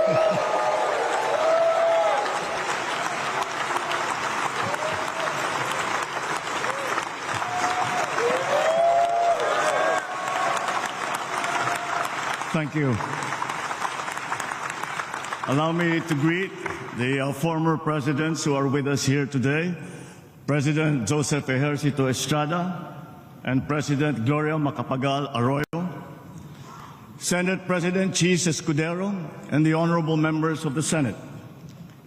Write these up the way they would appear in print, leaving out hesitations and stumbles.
Thank you. Allow me to greet the former presidents who are with us here today, President Joseph Ejercito Estrada and President Gloria Macapagal Arroyo, Senate President Chis Escudero and the honorable members of the Senate,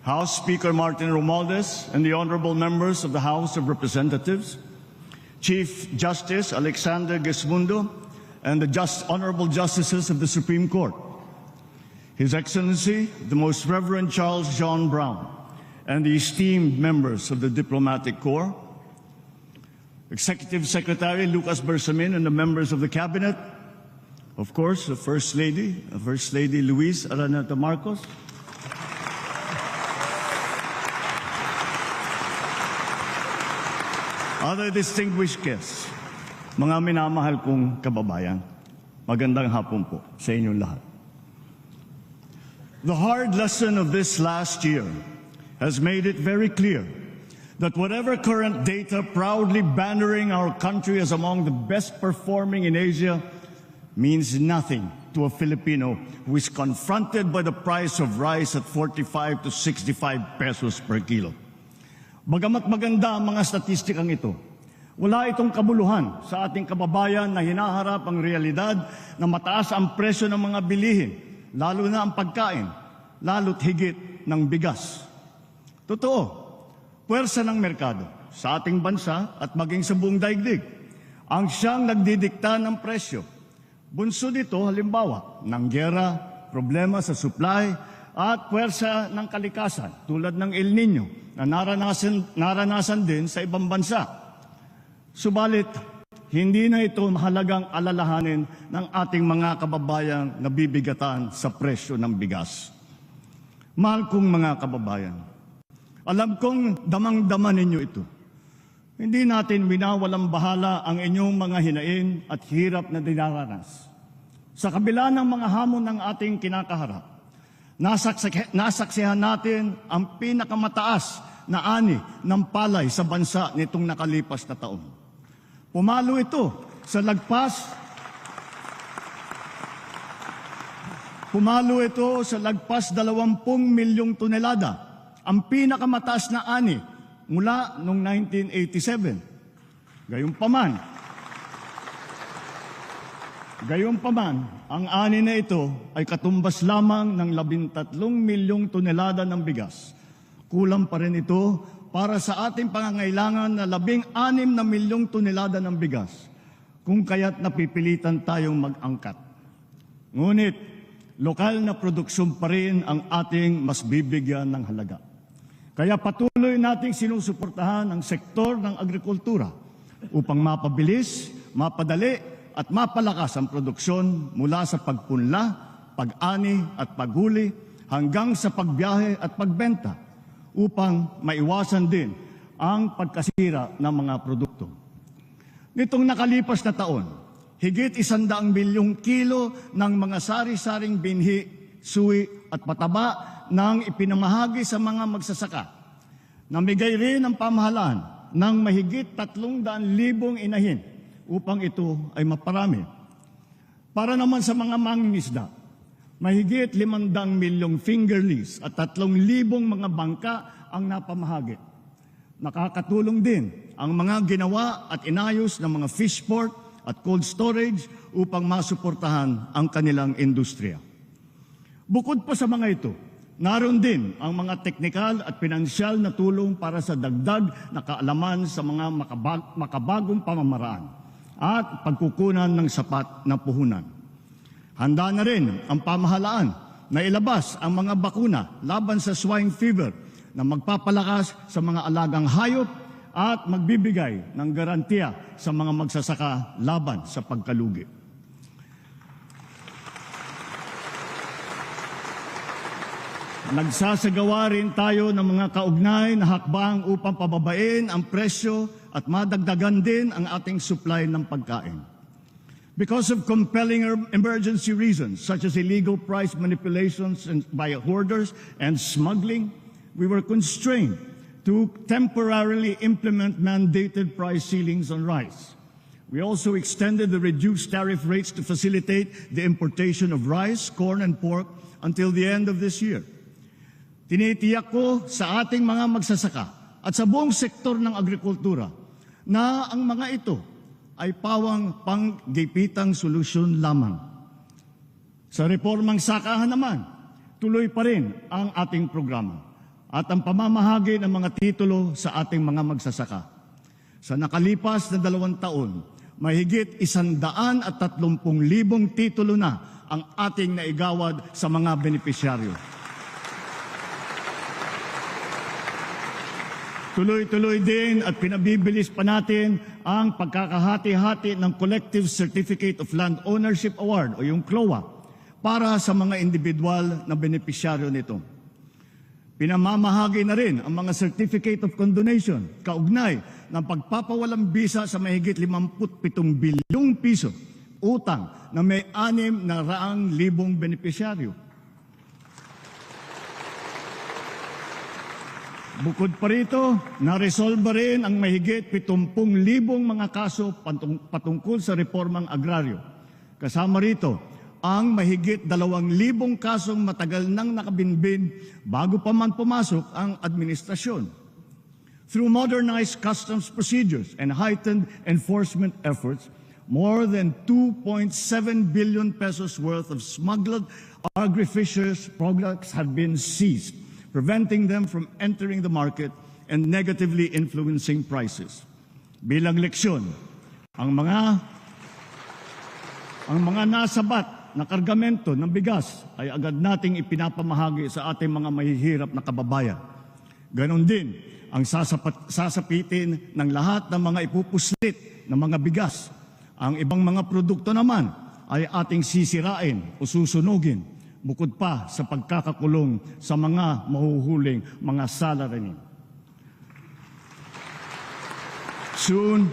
House Speaker Martin Romualdez and the honorable members of the House of Representatives, Chief Justice Alexander Gesmundo and the honorable justices of the Supreme Court, His Excellency, the Most Reverend Charles John Brown, and the esteemed members of the Diplomatic Corps, Executive Secretary Lucas Bersamin and the members of the Cabinet, of course, the First Lady Luis Araneta Marcos, other distinguished guests, mga minamahal kong kababayan, magandang hapon po sa inyong lahat. The hard lesson of this last year has made it very clear that whatever current data proudly bannering our country as among the best performing in Asia means nothing to a Filipino who is confronted by the price of rice at 45 to 65 pesos per kilo. Bagamat maganda ang mga statistikang ito, wala itong kabuluhan sa ating kababayan na hinaharap ang realidad na mataas ang presyo ng mga bilihin, lalo na ang pagkain, lalo't higit ng bigas. Totoo, puwersa ng merkado sa ating bansa at maging sa buong daigdig ang siyang nagdidikta ng presyo. Bunso dito halimbawa ng giyera, problema sa supply at puwersa ng kalikasan tulad ng El Nino na naranasan din sa ibang bansa. Subalit, hindi na ito mahalagang alalahanin ng ating mga kababayang nabibigatan sa presyo ng bigas. Mahal kong mga kababayan, alam kong damang-dama ninyo ito. Hindi natin winawalang bahala ang inyong mga hinain at hirap na dinaranas. Sa kabila ng mga hamon ng ating kinakaharap, nasaksihan natin ang pinakamataas na ani ng palay sa bansa nitong nakalipas na taon. Pumalo ito sa lagpas 20 milyong tonelada, ang pinakamataas na ani mula noong 1987. Gayunpaman, ang ani na ito ay katumbas lamang ng 13 milyong tonelada ng bigas. Kulang pa rin ito para sa ating pangangailangan na 16 na milyong tonelada ng bigas, kung kaya't napipilitan tayong mag-angkat. Ngunit, lokal na produksyon pa rin ang ating mas bibigyan ng halaga. Kaya patuloy nating sinusuportahan ang sektor ng agrikultura upang mapabilis, mapadali at mapalakas ang produksyon mula sa pagpunla, pag-ani at paghuli hanggang sa pagbiyahe at pagbenta, upang maiwasan din ang pagkasira ng mga produkto. Nitong nakalipas na taon, higit 100 milyong kilo ng mga sari-saring binhi, suwi at pataba nang ipinamahagi sa mga magsasaka. Namigay rin ang pamahalaan ng mahigit 300,000 inahin upang ito ay maparami. Para naman sa mga mangingisda, mahigit 500 milyong fingerlings at 3,000 mga bangka ang napamahagi. Nakakatulong din ang mga ginawa at inayos ng mga fish port at cold storage upang masuportahan ang kanilang industriya. Bukod pa sa mga ito, naroon din ang mga teknikal at pinansyal na tulong para sa dagdag na kaalaman sa mga makabagong pamamaraan at pagkukunan ng sapat na puhunan. Handa na rin ang pamahalaan na ilabas ang mga bakuna laban sa swine fever na magpapalakas sa mga alagang hayop at magbibigay ng garantiya sa mga magsasaka laban sa pagkalugi. Nagsasagawa rin tayo ng mga kaugnay na hakbang upang pababain ang presyo at madagdagan din ang ating supply ng pagkain. Because of compelling emergency reasons, such as illegal price manipulations by hoarders and smuggling, we were constrained to temporarily implement mandated price ceilings on rice. We also extended the reduced tariff rates to facilitate the importation of rice, corn, and pork until the end of this year. Tinitiyak ko sa ating mga magsasaka at sa buong sektor ng agrikultura na ang mga ito ay pawang panggipitang solusyon lamang. Sa reformang sakahan naman, tuloy pa rin ang ating programa at ang pamamahagi ng mga titulo sa ating mga magsasaka. Sa nakalipas na 2 taon, mahigit 130,000 titulo na ang ating naigawad sa mga benepisyaryo. Tuloy-tuloy din at pinabibilis pa natin ang pagkakahati-hati ng Collective Certificate of Land Ownership Award o yung CLOA para sa mga individual na benepisyaryo nito. Pinamamahagi na rin ang mga Certificate of Condonation kaugnay ng pagpapawalang bisa sa mahigit 57 bilyong piso utang na may 600,000 benepisyaryo. Bukod pa rito, naresolba rin ang mahigit 70,000 mga kaso patungkol sa reformang agraryo. Kasama rito ang mahigit 2,000 kasong matagal nang nakabinbin bago pa man pumasok ang administrasyon. Through modernized customs procedures and heightened enforcement efforts, more than 2.7 billion pesos worth of smuggled agri-fishers products have been seized, preventing them from entering the market and negatively influencing prices. Bilang leksyon, ang mga nasabat na kargamento ng bigas ay agad nating ipinapamahagi sa ating mga mahihirap na kababayan. Ganon din ang sasapitin ng lahat ng mga ipupuslit ng mga bigas. Ang ibang mga produkto naman ay ating sisirain o susunugin, bukod pa sa pagkakakulong sa mga mahuhuling mga salaranin. Soon,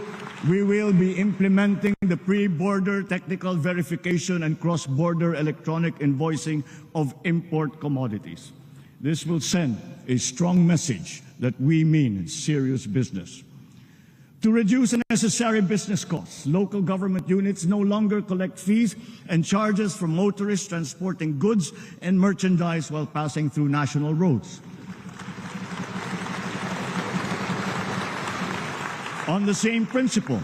we will be implementing the pre-border technical verification and cross-border electronic invoicing of import commodities. This will send a strong message that we mean serious business. To reduce unnecessary business costs, local government units no longer collect fees and charges from motorists transporting goods and merchandise while passing through national roads. On the same principle,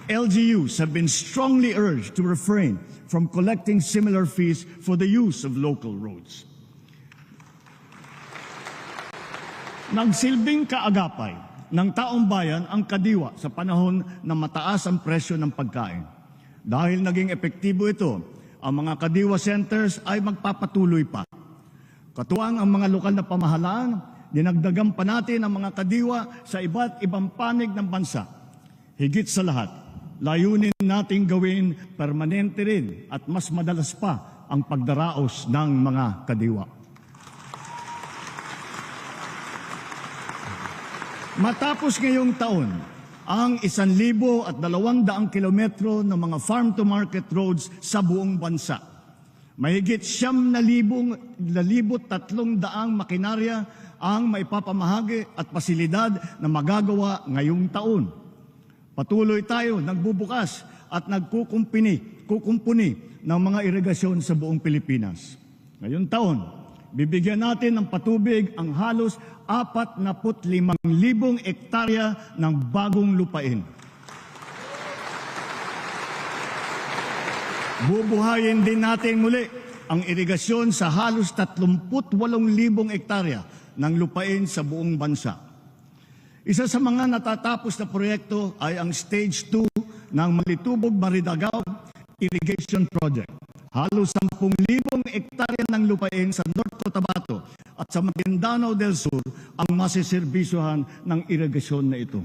LGUs have been strongly urged to refrain from collecting similar fees for the use of local roads. Nagsilbing kaagapay ng taong bayan ang kadiwa sa panahon na mataas ang presyo ng pagkain. Dahil naging epektibo ito, ang mga kadiwa centers ay magpapatuloy pa. Katuwang ang mga lokal na pamahalaan, dinagdagan pa natin ang mga kadiwa sa iba't ibang panig ng bansa. Higit sa lahat, layunin nating gawin permanente rin at mas madalas pa ang pagdaraos ng mga kadiwa. Matapos ngayong taon, ang 1,200 kilometro ng mga farm-to-market roads sa buong bansa, mahigit 9,300 makinarya ang maipapamahagi at pasilidad na magagawa ngayong taon. Patuloy tayo nagbubukas at kukumpuni ng mga irigasyon sa buong Pilipinas. Ngayong taon, bibigyan natin ng patubig ang halos 45,000 hektarya ng bagong lupain. Bubuhayin din natin muli ang irigasyon sa halos 38,000 hektarya ng lupain sa buong bansa. Isa sa mga natatapos na proyekto ay ang Stage 2 ng Malitubog-Maridagaw Irrigation Project. Halos 10,000 hektarya ng lupain sa North Cotabato at sa Maguindanao del Sur ang masiservisyohan ng irigasyon na ito.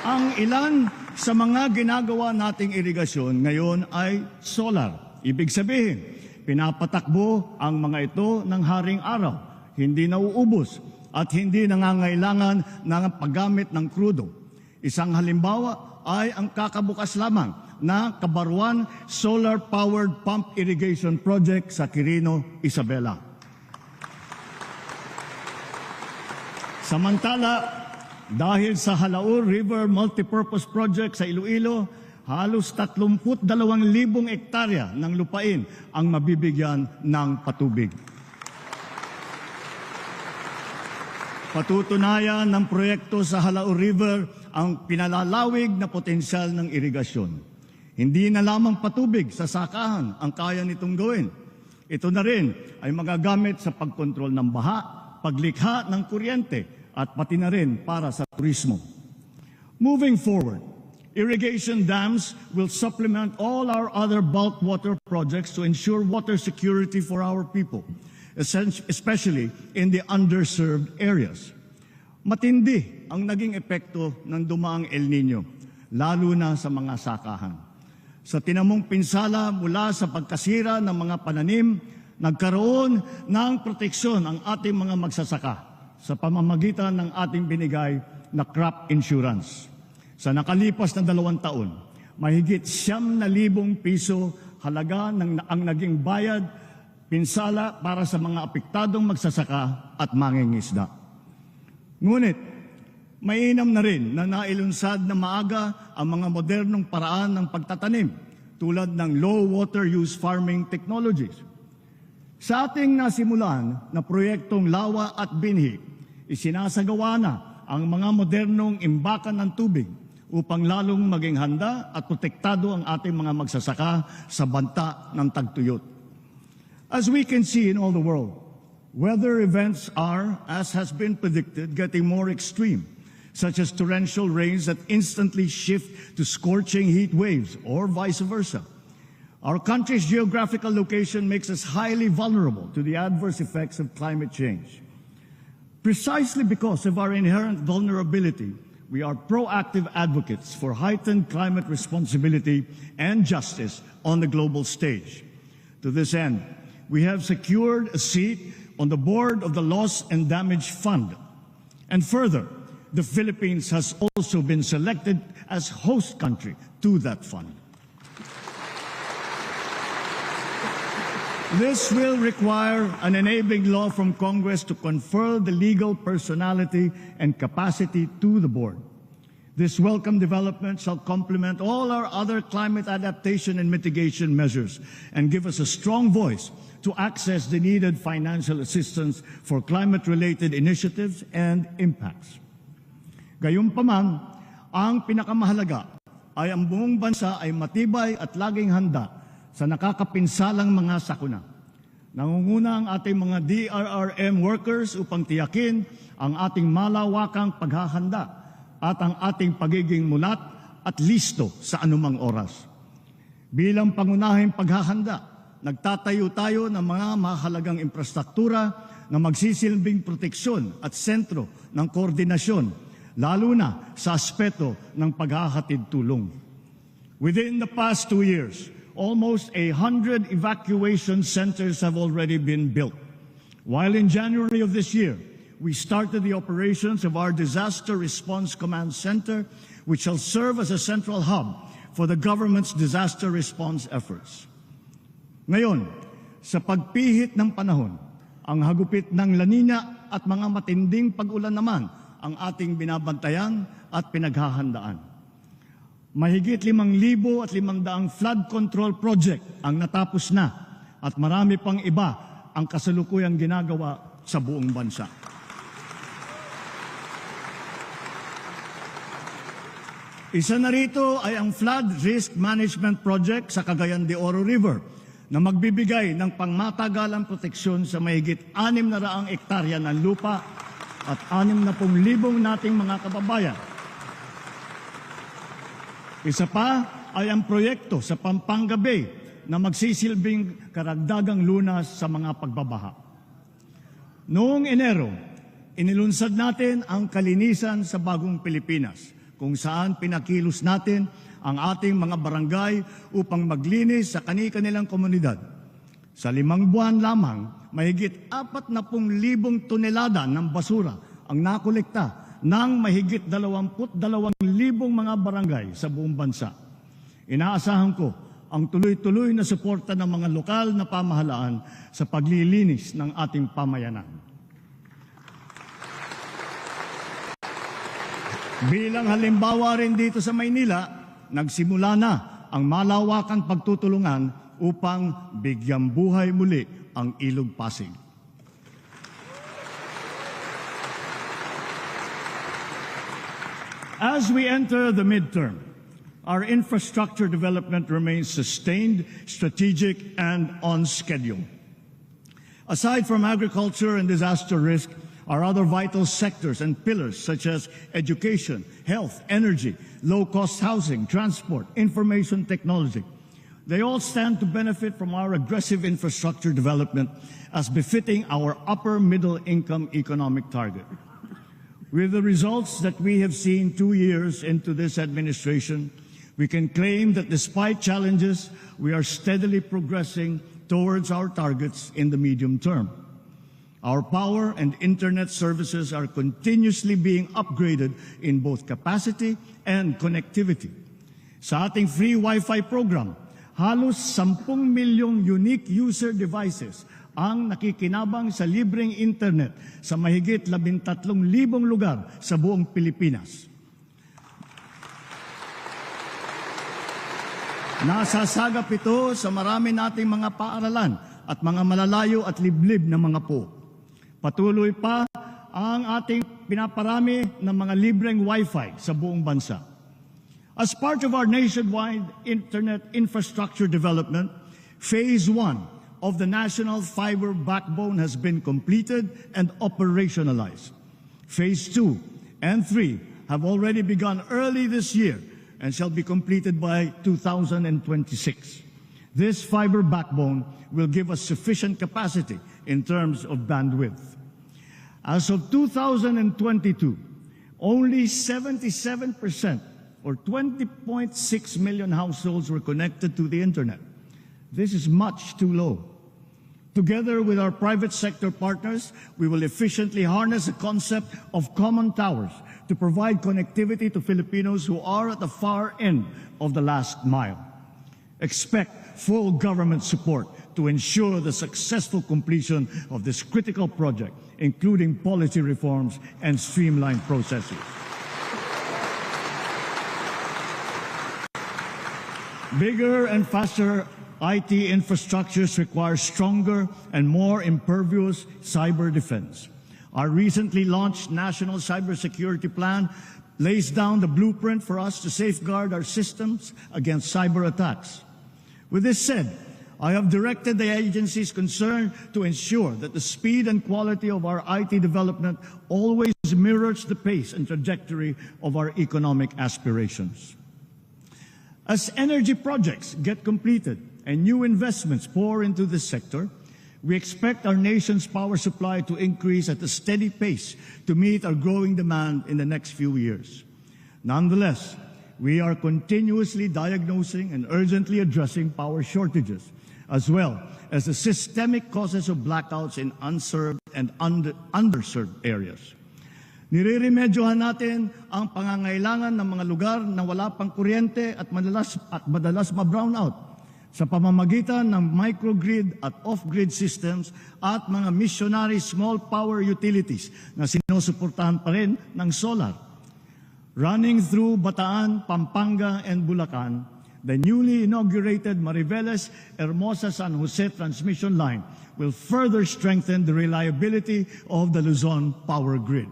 Ang ilan sa mga ginagawa nating irigasyon ngayon ay solar. Ibig sabihin, pinapatakbo ang mga ito ng haring araw, hindi nauubos at hindi nangangailangan ng paggamit ng krudo. Isang halimbawa, ay ang kakabukas lamang na Kabaruan Solar-Powered Pump Irrigation Project sa Quirino, Isabela. Samantala, dahil sa Halaur River Multipurpose Project sa Iloilo, halos 32,000 hektarya ng lupain ang mabibigyan ng patubig. Patutunayan ng proyekto sa Halaur River ang pinalalawig na potensyal ng irigasyon. Hindi na lamang patubig sa sakahan ang kaya nitong gawin. Ito na rin ay magagamit sa pagkontrol ng baha, paglikha ng kuryente at pati na rin para sa turismo. Moving forward, irrigation dams will supplement all our other bulk water projects to ensure water security for our people, especially in the underserved areas. Matindi ang naging epekto ng dumaang El Nino, lalo na sa mga sakahan. Sa tinamong pinsala mula sa pagkasira ng mga pananim, nagkaroon ng proteksyon ang ating mga magsasaka sa pamamagitan ng ating binigay na crop insurance. Sa nakalipas na 2 taon, mahigit 9,000 piso halaga ang naging bayad pinsala para sa mga apektadong magsasaka at mangingisda. Ngunit, mainam na rin na nailunsad na maaga ang mga modernong paraan ng pagtatanim tulad ng low water use farming technologies. Sa ating nasimulan na proyektong Lawa at Binhi, isinasagawa na ang mga modernong imbakan ng tubig upang lalong maging handa at protektado ang ating mga magsasaka sa banta ng tagtuyot. As we can see in all the world, weather events are, as has been predicted, getting more extreme, such as torrential rains that instantly shift to scorching heat waves or vice versa. Our country's geographical location makes us highly vulnerable to the adverse effects of climate change. Precisely because of our inherent vulnerability, we are proactive advocates for heightened climate responsibility and justice on the global stage. To this end, we have secured a seat on the board of the Loss and Damage Fund. And further, the Philippines has also been selected as host country to that fund. This will require an enabling law from Congress to confer the legal personality and capacity to the board. This welcome development shall complement all our other climate adaptation and mitigation measures and give us a strong voice to access the needed financial assistance for climate-related initiatives and impacts. Gayunpaman, ang pinakamahalaga ay ang buong bansa ay matibay at laging handa sa nakakapinsalang mga sakuna. Nangunguna ang ating mga DRRM workers upang tiyakin ang ating malawakang paghahanda at ang ating pagiging mulat at listo sa anumang oras. Bilang pangunahing paghahanda, nagtatayo tayo ng mga mahalagang infrastruktura na magsisilbing proteksyon at sentro ng koordinasyon, lalo na sa aspeto ng paghahatid tulong. Within the past 2 years, almost 100 evacuation centers have already been built. While in January of this year, we started the operations of our Disaster Response Command Center, which shall serve as a central hub for the government's disaster response efforts. Ngayon, sa pagpihit ng panahon, ang hagupit ng La Nina at mga matinding pag-ulan naman ang ating binabantayan at pinaghahandaan. Mahigit 5,500 flood control project ang natapos na at marami pang iba ang kasalukuyang ginagawa sa buong bansa. Isa na rito ay ang Flood Risk Management Project sa Cagayan de Oro River na magbibigay ng pangmatagalang proteksyon sa mahigit 600 hektarya ng lupa at 60,000 nating mga kababayan. Isa pa ay ang proyekto sa Pampanga Bay na magsisilbing karagdagang lunas sa mga pagbabaha. Noong Enero, inilunsad natin ang Kalinisan sa Bagong Pilipinas, kung saan pinakilos natin ang ating mga barangay upang maglinis sa kani-kanilang komunidad. Sa 5 buwan lamang, mahigit 40,000 tonelada ng basura ang nakolekta ng mahigit 22,000 mga barangay sa buong bansa. Inaasahan ko ang tuloy-tuloy na suporta ng mga lokal na pamahalaan sa paglilinis ng ating pamayanan. Bilang halimbawa rin dito sa Maynila, nagsimula na ang malawakang pagtutulungan upang bigyang buhay muli ang Ilog Pasig. As we enter the midterm, our infrastructure development remains sustained, strategic, and on schedule. Aside from agriculture and disaster risk, our other vital sectors and pillars such as education, health, energy, low-cost housing, transport, information technology, they all stand to benefit from our aggressive infrastructure development as befitting our upper middle income economic target. With the results that we have seen 2 years into this administration, we can claim that despite challenges, we are steadily progressing towards our targets in the medium term. Our power and internet services are continuously being upgraded in both capacity and connectivity. Sa ating free Wi-Fi program, halos 10 milyong unique user devices ang nakikinabang sa libreng internet sa mahigit 13,000 lugar sa buong Pilipinas. Nasasagap ito sa marami nating mga paaralan at mga malalayo at liblib na mga po. Patuloy pa ang ating pinaparami ng mga libreng Wi-Fi sa buong bansa. As part of our nationwide internet infrastructure development, Phase 1 of the National Fiber Backbone has been completed and operationalized. Phase 2 and 3 have already begun early this year and shall be completed by 2026. This fiber backbone will give us sufficient capacity in terms of bandwidth. As of 2022, only 77% or 20.6 million households were connected to the internet. This is much too low. Together with our private sector partners, we will efficiently harness the concept of common towers to provide connectivity to Filipinos who are at the far end of the last mile. Expect full government support to ensure the successful completion of this critical project, including policy reforms and streamlined processes. Bigger and faster IT infrastructures require stronger and more impervious cyber defense. Our recently launched National Cybersecurity Plan lays down the blueprint for us to safeguard our systems against cyber attacks. With this said, I have directed the agencies concerned to ensure that the speed and quality of our IT development always mirrors the pace and trajectory of our economic aspirations. As energy projects get completed and new investments pour into this sector, we expect our nation's power supply to increase at a steady pace to meet our growing demand in the next few years. Nonetheless, we are continuously diagnosing and urgently addressing power shortages, as well as the systemic causes of blackouts in unserved and underserved areas. Nireremedyohan natin ang pangangailangan ng mga lugar na wala pang kuryente at madalas ma-brownout sa pamamagitan ng microgrid at off-grid systems at mga missionary small power utilities na sinusuportahan pa rin ng solar. Running through Bataan, Pampanga, and Bulacan, the newly inaugurated Mariveles-Hermosa-San Jose transmission line will further strengthen the reliability of the Luzon power grid.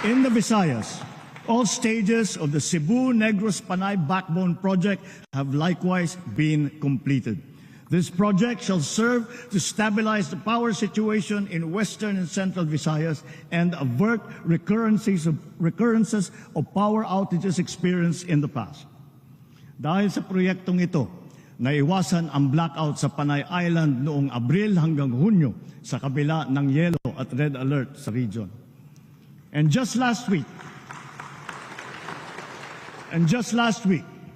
In the Visayas, all stages of the Cebu-Negros-Panay Backbone Project have likewise been completed. This project shall serve to stabilize the power situation in Western and Central Visayas and avert recurrences of power outages experienced in the past. Dahil sa proyektong ito, naiwasan ang blackout sa Panay Island noong Abril hanggang Hunyo sa kabila ng yellow at red alert sa region. And just last week,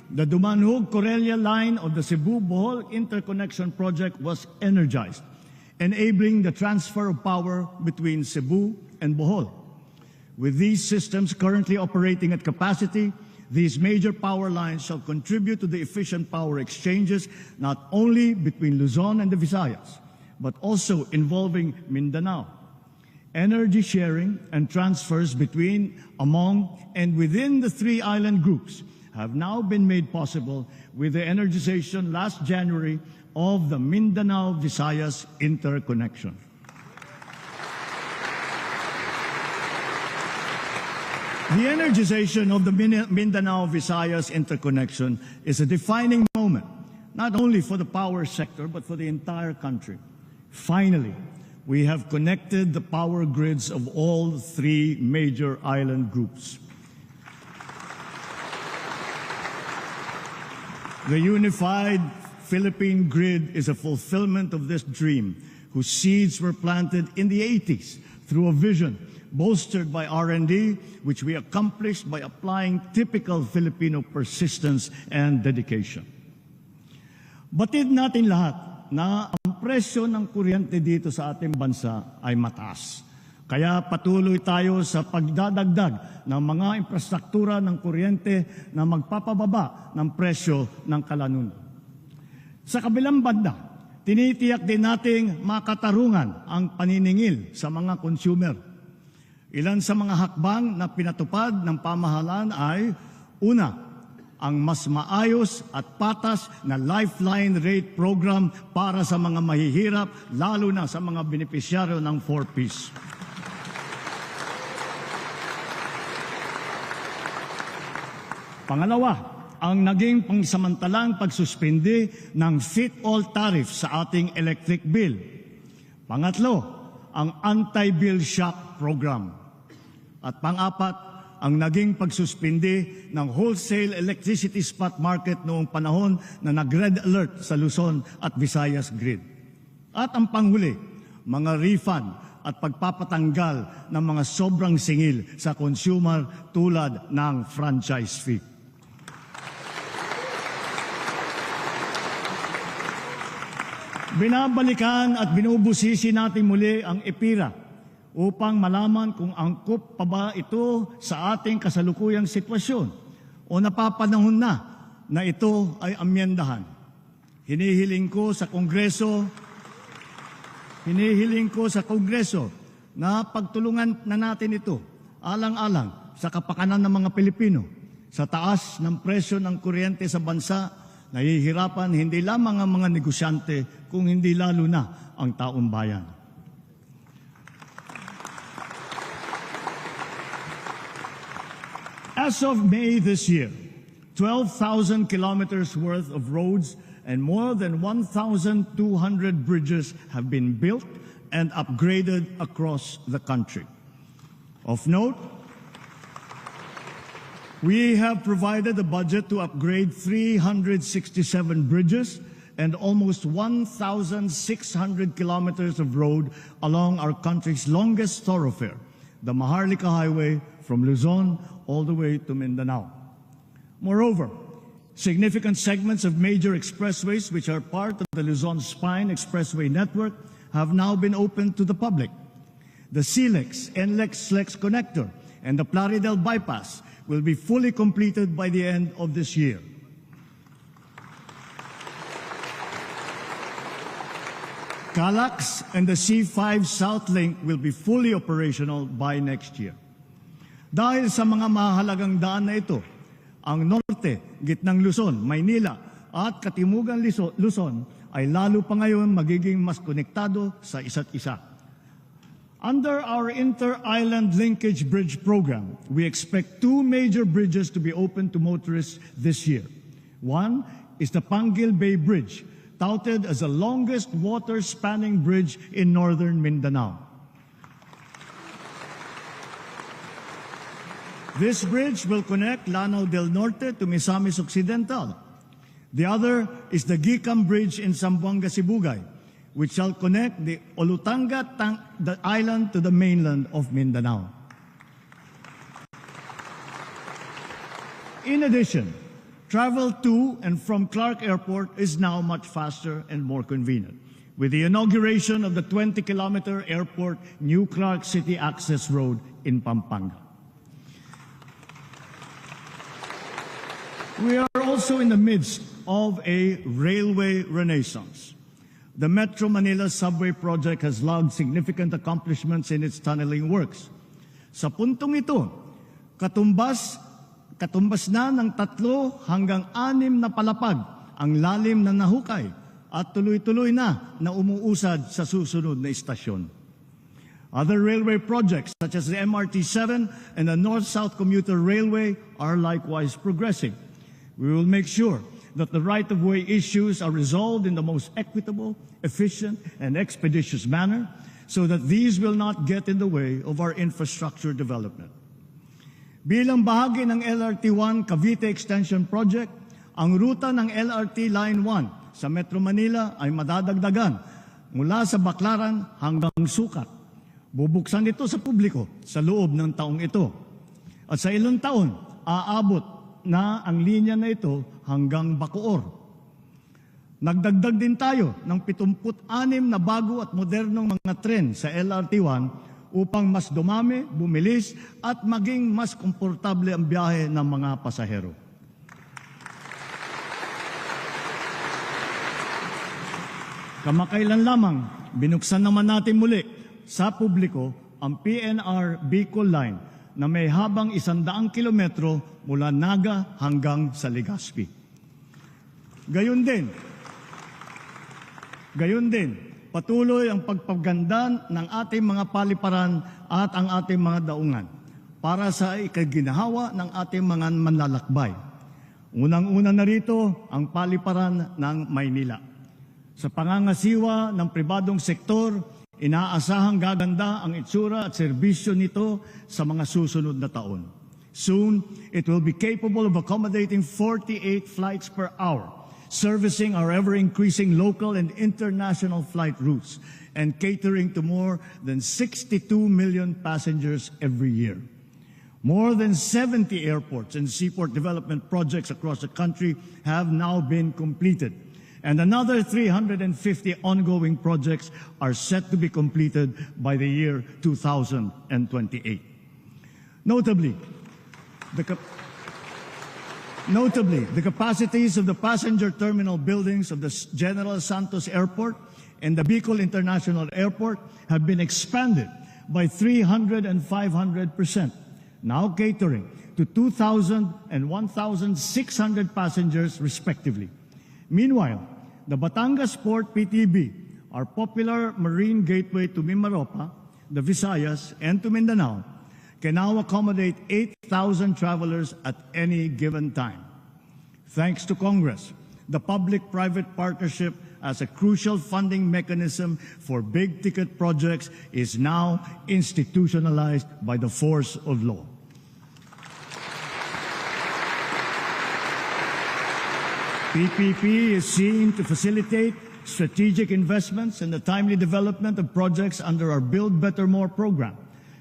the Dumanhog-Corelia line of the Cebu-Bohol Interconnection Project was energized, enabling the transfer of power between Cebu and Bohol. With these systems currently operating at capacity, these major power lines shall contribute to the efficient power exchanges not only between Luzon and the Visayas, but also involving Mindanao. Energy sharing and transfers between, among, and within the three island groups have now been made possible with the energization last January of the Mindanao-Visayas interconnection. The energization of the Mindanao-Visayas interconnection is a defining moment, not only for the power sector, but for the entire country. Finally, we have connected the power grids of all three major island groups. The unified Philippine grid is a fulfillment of this dream, whose seeds were planted in the 80s through a vision bolstered by R&D, which we accomplished by applying typical Filipino persistence and dedication. Batid natin lahat na ang presyo ng kuryente dito sa ating bansa ay mataas. Kaya patuloy tayo sa pagdadagdag ng mga infrastruktura ng kuryente na magpapababa ng presyo ng kalanunan. Sa kabilang banda, tinitiyak din nating makatarungan ang paniningil sa mga consumer. Ilan sa mga hakbang na pinatupad ng pamahalaan ay, una, ang mas maayos at patas na Lifeline Rate Program para sa mga mahihirap, lalo na sa mga benepisyaryo ng 4Ps. Pangalawa, ang naging pangsamantalang pagsuspindi ng fit-all tariff sa ating electric bill. Pangatlo, ang anti-bill shock program. At pang-apat, ang naging pagsuspindi ng wholesale electricity spot market noong panahon na nag-red alert sa Luzon at Visayas grid. At ang panghuli, mga refund at pagpapatanggal ng mga sobrang singil sa consumer tulad ng franchise fee. Binabalikan at binubusisi natin muli ang EPIRA upang malaman kung angkop pa ba ito sa ating kasalukuyang sitwasyon o napapanahon na ito ay amyendahan. Hinihiling ko sa Kongreso na pagtulungan na natin ito alang-alang sa kapakanan ng mga Pilipino. Sa taas ng presyo ng kuryente sa bansa, nahihirapan hindi lamang ang mga negosyante kung hindi lalo na ang taong bayan. As of May this year, 12,000 kilometers worth of roads and more than 1,200 bridges have been built and upgraded across the country. Of note, we have provided a budget to upgrade 367 bridges and almost 1,600 kilometers of road along our country's longest thoroughfare, the Maharlika Highway from Luzon all the way to Mindanao. Moreover, significant segments of major expressways which are part of the Luzon Spine Expressway network have now been opened to the public. The SLEX connector and the Plaridel bypass will be fully completed by the end of this year. CALAX and the C5 South Link will be fully operational by next year. Dahil sa mga mahalagang daan na ito, ang norte, gitnang Luzon, Maynila at katimugan Luzon ay lalo pa ngayon magiging mas konektado sa isa't isa. Under our Inter-Island Linkage Bridge Program, we expect two major bridges to be opened to motorists this year. One is the Panguil Bay Bridge, touted as the longest water-spanning bridge in northern Mindanao. This bridge will connect Lanao del Norte to Misamis Occidental. The other is the Gicam Bridge in Zamboanga, Sibugay, which shall connect the Olutanga the island to the mainland of Mindanao. In addition, travel to and from Clark Airport is now much faster and more convenient. with the inauguration of the 20-kilometer airport New Clark City Access Road in Pampanga. We are also in the midst of a railway renaissance. The Metro Manila Subway project has logged significant accomplishments in its tunneling works. Sa puntong ito, katumbas na ng 3 hanggang 6 na palapag ang lalim na nahukay at tuloy-tuloy na umuusad sa susunod na istasyon. Other railway projects such as the MRT-7 and the North-South Commuter Railway are likewise progressing. We will make sure that the right-of-way issues are resolved in the most equitable, efficient, and expeditious manner so that these will not get in the way of our infrastructure development. Bilang bahagi ng LRT-1 Cavite Extension Project, ang ruta ng LRT Line 1 sa Metro Manila ay madadagdagan mula sa Baclaran hanggang Sucat. Bubuksan ito sa publiko sa loob ng taong ito. At sa ilang taon, aabot na ang linya na ito hanggang Bacoor. Nagdagdag din tayo ng 76 na bago at modernong mga tren sa LRT-1 upang mas dumami, bumilis at maging mas komportable ang biyahe ng mga pasahero. Kamakailan lamang, binuksan naman natin muli sa publiko ang PNR Bicol Line na may habang 100 kilometro mula Naga hanggang sa Legazpi. Gayon din, patuloy ang pagpaganda ng ating mga paliparan at ang ating mga daungan para sa ikaginahawa ng ating mga manlalakbay. Unang-una na rito ang paliparan ng Maynila. Sa pangangasiwa ng pribadong sektor, inaasahang gaganda ang itsura at serbisyo nito sa mga susunod na taon. Soon, it will be capable of accommodating 48 flights per hour, servicing our ever-increasing local and international flight routes, and catering to more than 62 million passengers every year. More than 70 airports and seaport development projects across the country have now been completed, and another 350 ongoing projects are set to be completed by the year 2028. Notably, the capacities of the passenger terminal buildings of the General Santos Airport and the Bicol International Airport have been expanded by 300 and 500%, now catering to 2,000 and 1,600 passengers respectively. Meanwhile, the Batangas Port PTB, our popular marine gateway to Mimaropa, the Visayas, and to Mindanao, can now accommodate 8,000 travelers at any given time. Thanks to Congress, the public-private partnership as a crucial funding mechanism for big-ticket projects is now institutionalized by the force of law. PPP is seen to facilitate strategic investments and the timely development of projects under our Build Better More program,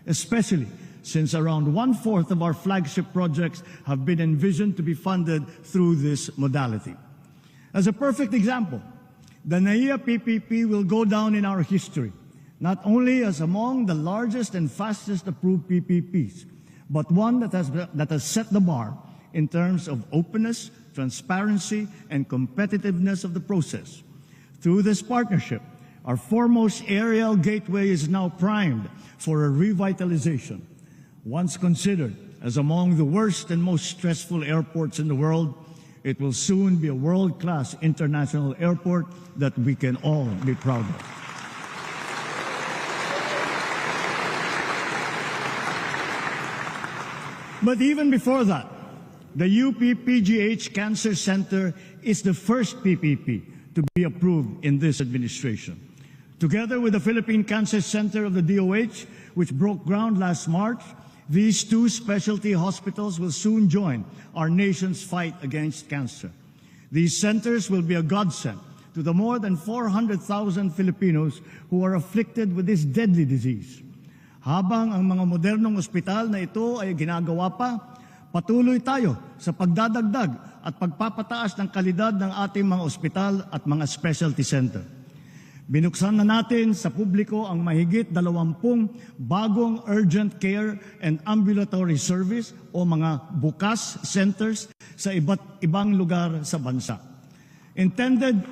especially since around 1/4 of our flagship projects have been envisioned to be funded through this modality. As a perfect example, the NAIA PPP will go down in our history, not only as among the largest and fastest approved PPPs, but one that has set the bar in terms of openness, transparency, and competitiveness of the process. Through this partnership, our foremost aerial gateway is now primed for a revitalization. Once considered as among the worst and most stressful airports in the world, it will soon be a world-class international airport that we can all be proud of. But even before that, the UP-PGH Cancer Center is the first PPP to be approved in this administration. Together with the Philippine Cancer Center of the DOH, which broke ground last March, these 2 specialty hospitals will soon join our nation's fight against cancer. These centers will be a godsend to the more than 400,000 Filipinos who are afflicted with this deadly disease. Habang ang mga modernong ospital na ito ay ginagawa pa, patuloy tayo sa pagdadagdag at pagpapataas ng kalidad ng ating mga ospital at mga specialty center. Binuksan na natin sa publiko ang mahigit 20 bagong urgent care and ambulatory service o mga bukas centers sa iba't ibang lugar sa bansa. Intended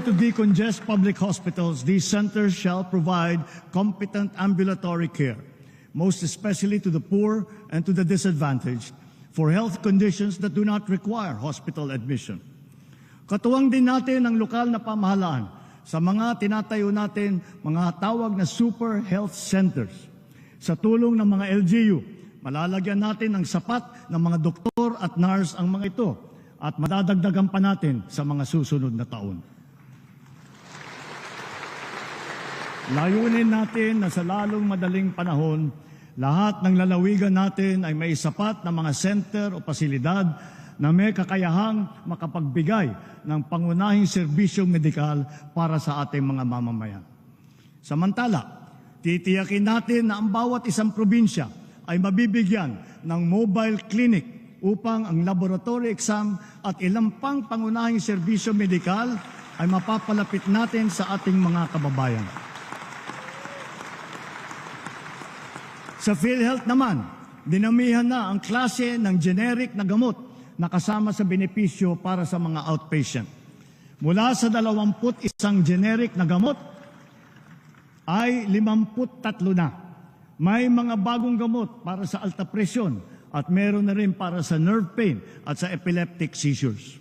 to decongest public hospitals, these centers shall provide competent ambulatory care, most especially to the poor and to the disadvantaged, for health conditions that do not require hospital admission. Katuwang din natin ang lokal na pamahalaan sa mga tinatayo natin mga tawag na super health centers. Sa tulong ng mga LGU, malalagyan natin ng sapat ng mga doktor at nurse ang mga ito at madadagdagan pa natin sa mga susunod na taon. Layunin natin na sa lalong madaling panahon, lahat ng lalawigan natin ay may sapat na mga center o pasilidad na may kakayahang makapagbigay ng pangunahing serbisyong medikal para sa ating mga mamamayan. Samantala, titiyakin natin na ang bawat isang probinsya ay mabibigyan ng mobile clinic upang ang laboratory exam at ilang pang pangunahing serbisyo medikal ay mapapalapit natin sa ating mga kababayan. Sa PhilHealth naman, dinamihan na ang klase ng generic na gamot na kasama sa benepisyo para sa mga outpatient. Mula sa 21 generic na gamot ay 53 na. May mga bagong gamot para sa alta presyon at meron na rin para sa nerve pain at sa epileptic seizures.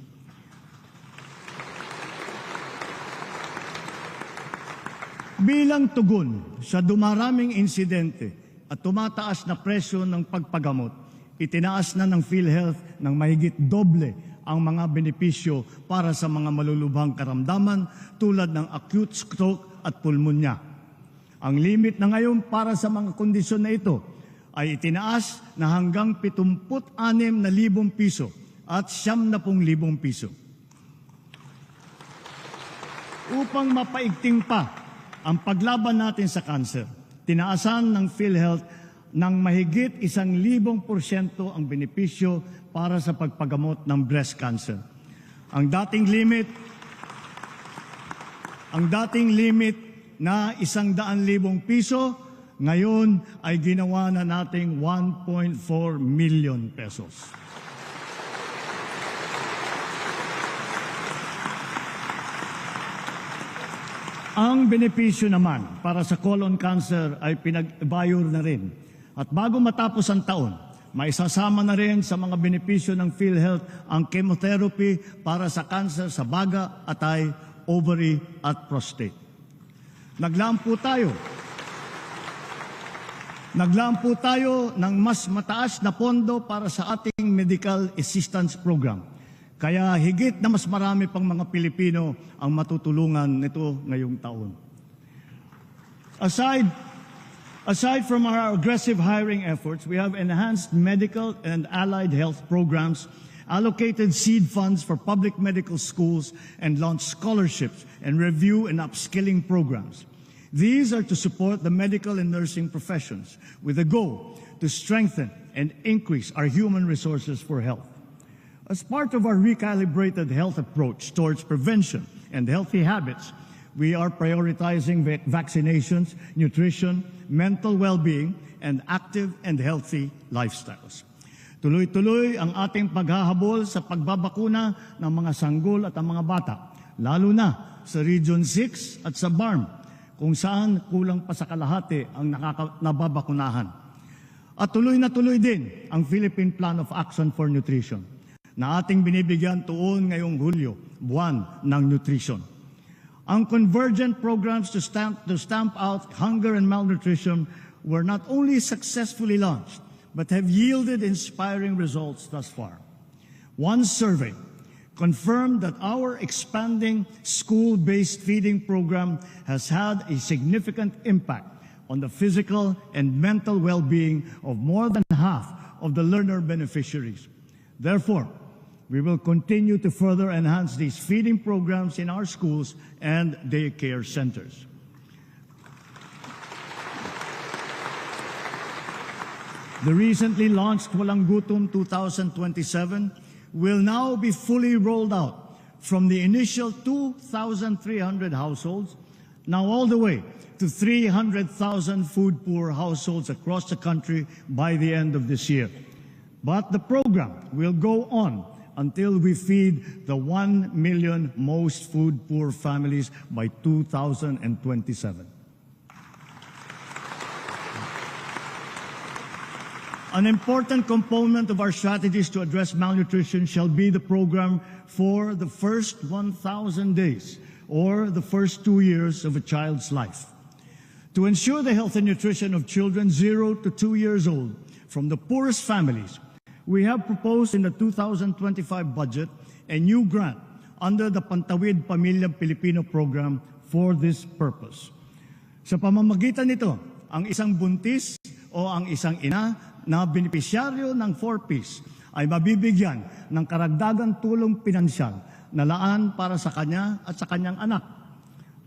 Bilang tugon sa dumaraming insidente at tumataas na presyo ng pagpagamot, itinaas na ng PhilHealth ng mahigit doble ang mga benepisyo para sa mga malulubhang karamdaman tulad ng acute stroke at pulmonya. Ang limit na ngayon para sa mga kondisyon na ito ay itinaas na hanggang 76,000 piso at 70,000 piso. Upang mapaigting pa ang paglaban natin sa kanser, tinaasan ng PhilHealth ng mahigit 1,000% ang benepisyo para sa pagpagamot ng breast cancer. Ang dating limit na 100,000 piso, ngayon ay ginawa na nating 1.4 million pesos. Ang benepisyo naman para sa colon cancer ay pinag-evaluate na rin. At bago matapos ang taon, maisasama na rin sa mga benepisyo ng PhilHealth ang chemotherapy para sa cancer sa baga, atay, ovary at prostate. Naglaan po tayo ng mas mataas na pondo para sa ating medical assistance program. Kaya higit na mas marami pang mga Pilipino ang matutulungan nito ngayong taon. Aside from our aggressive hiring efforts, we have enhanced medical and allied health programs, allocated seed funds for public medical schools, and launched scholarships and review and upskilling programs. These are to support the medical and nursing professions with a goal to strengthen and increase our human resources for health. As part of our recalibrated health approach towards prevention and healthy habits, we are prioritizing vaccinations, nutrition, mental well-being, and active and healthy lifestyles. Tuloy-tuloy ang ating paghahabol sa pagbabakuna ng mga sanggol at ang mga bata, lalo na sa Region 6 at sa BARM, kung saan kulang pa sa kalahati ang nababakunahan. At tuloy na tuloy din ang Philippine Plan of Action for Nutrition na ating binibigyan tuon ngayong Hulyo, buwan ng nutrition. Ang convergent programs to stamp out hunger and malnutrition were not only successfully launched, but have yielded inspiring results thus far. One survey confirmed that our expanding school-based feeding program has had a significant impact on the physical and mental well-being of more than half of the learner beneficiaries. Therefore, we will continue to further enhance these feeding programs in our schools and daycare centers. The recently launched Walang Gutom 2027 will now be fully rolled out from the initial 2,300 households, now all the way to 300,000 food-poor households across the country by the end of this year. But the program will go on until we feed the 1 million most food-poor families by 2027. An important component of our strategies to address malnutrition shall be the program for the first 1,000 days, or the first 2 years of a child's life. To ensure the health and nutrition of children 0 to 2 years old from the poorest families, we have proposed in the 2025 budget a new grant under the Pantawid Pamilyang Pilipino program for this purpose. Sa pamamagitan nito, ang isang buntis o ang isang ina na benepisyaryo ng 4Ps ay mabibigyan ng karagdagang tulong pinansyal na laan para sa kanya at sa kanyang anak.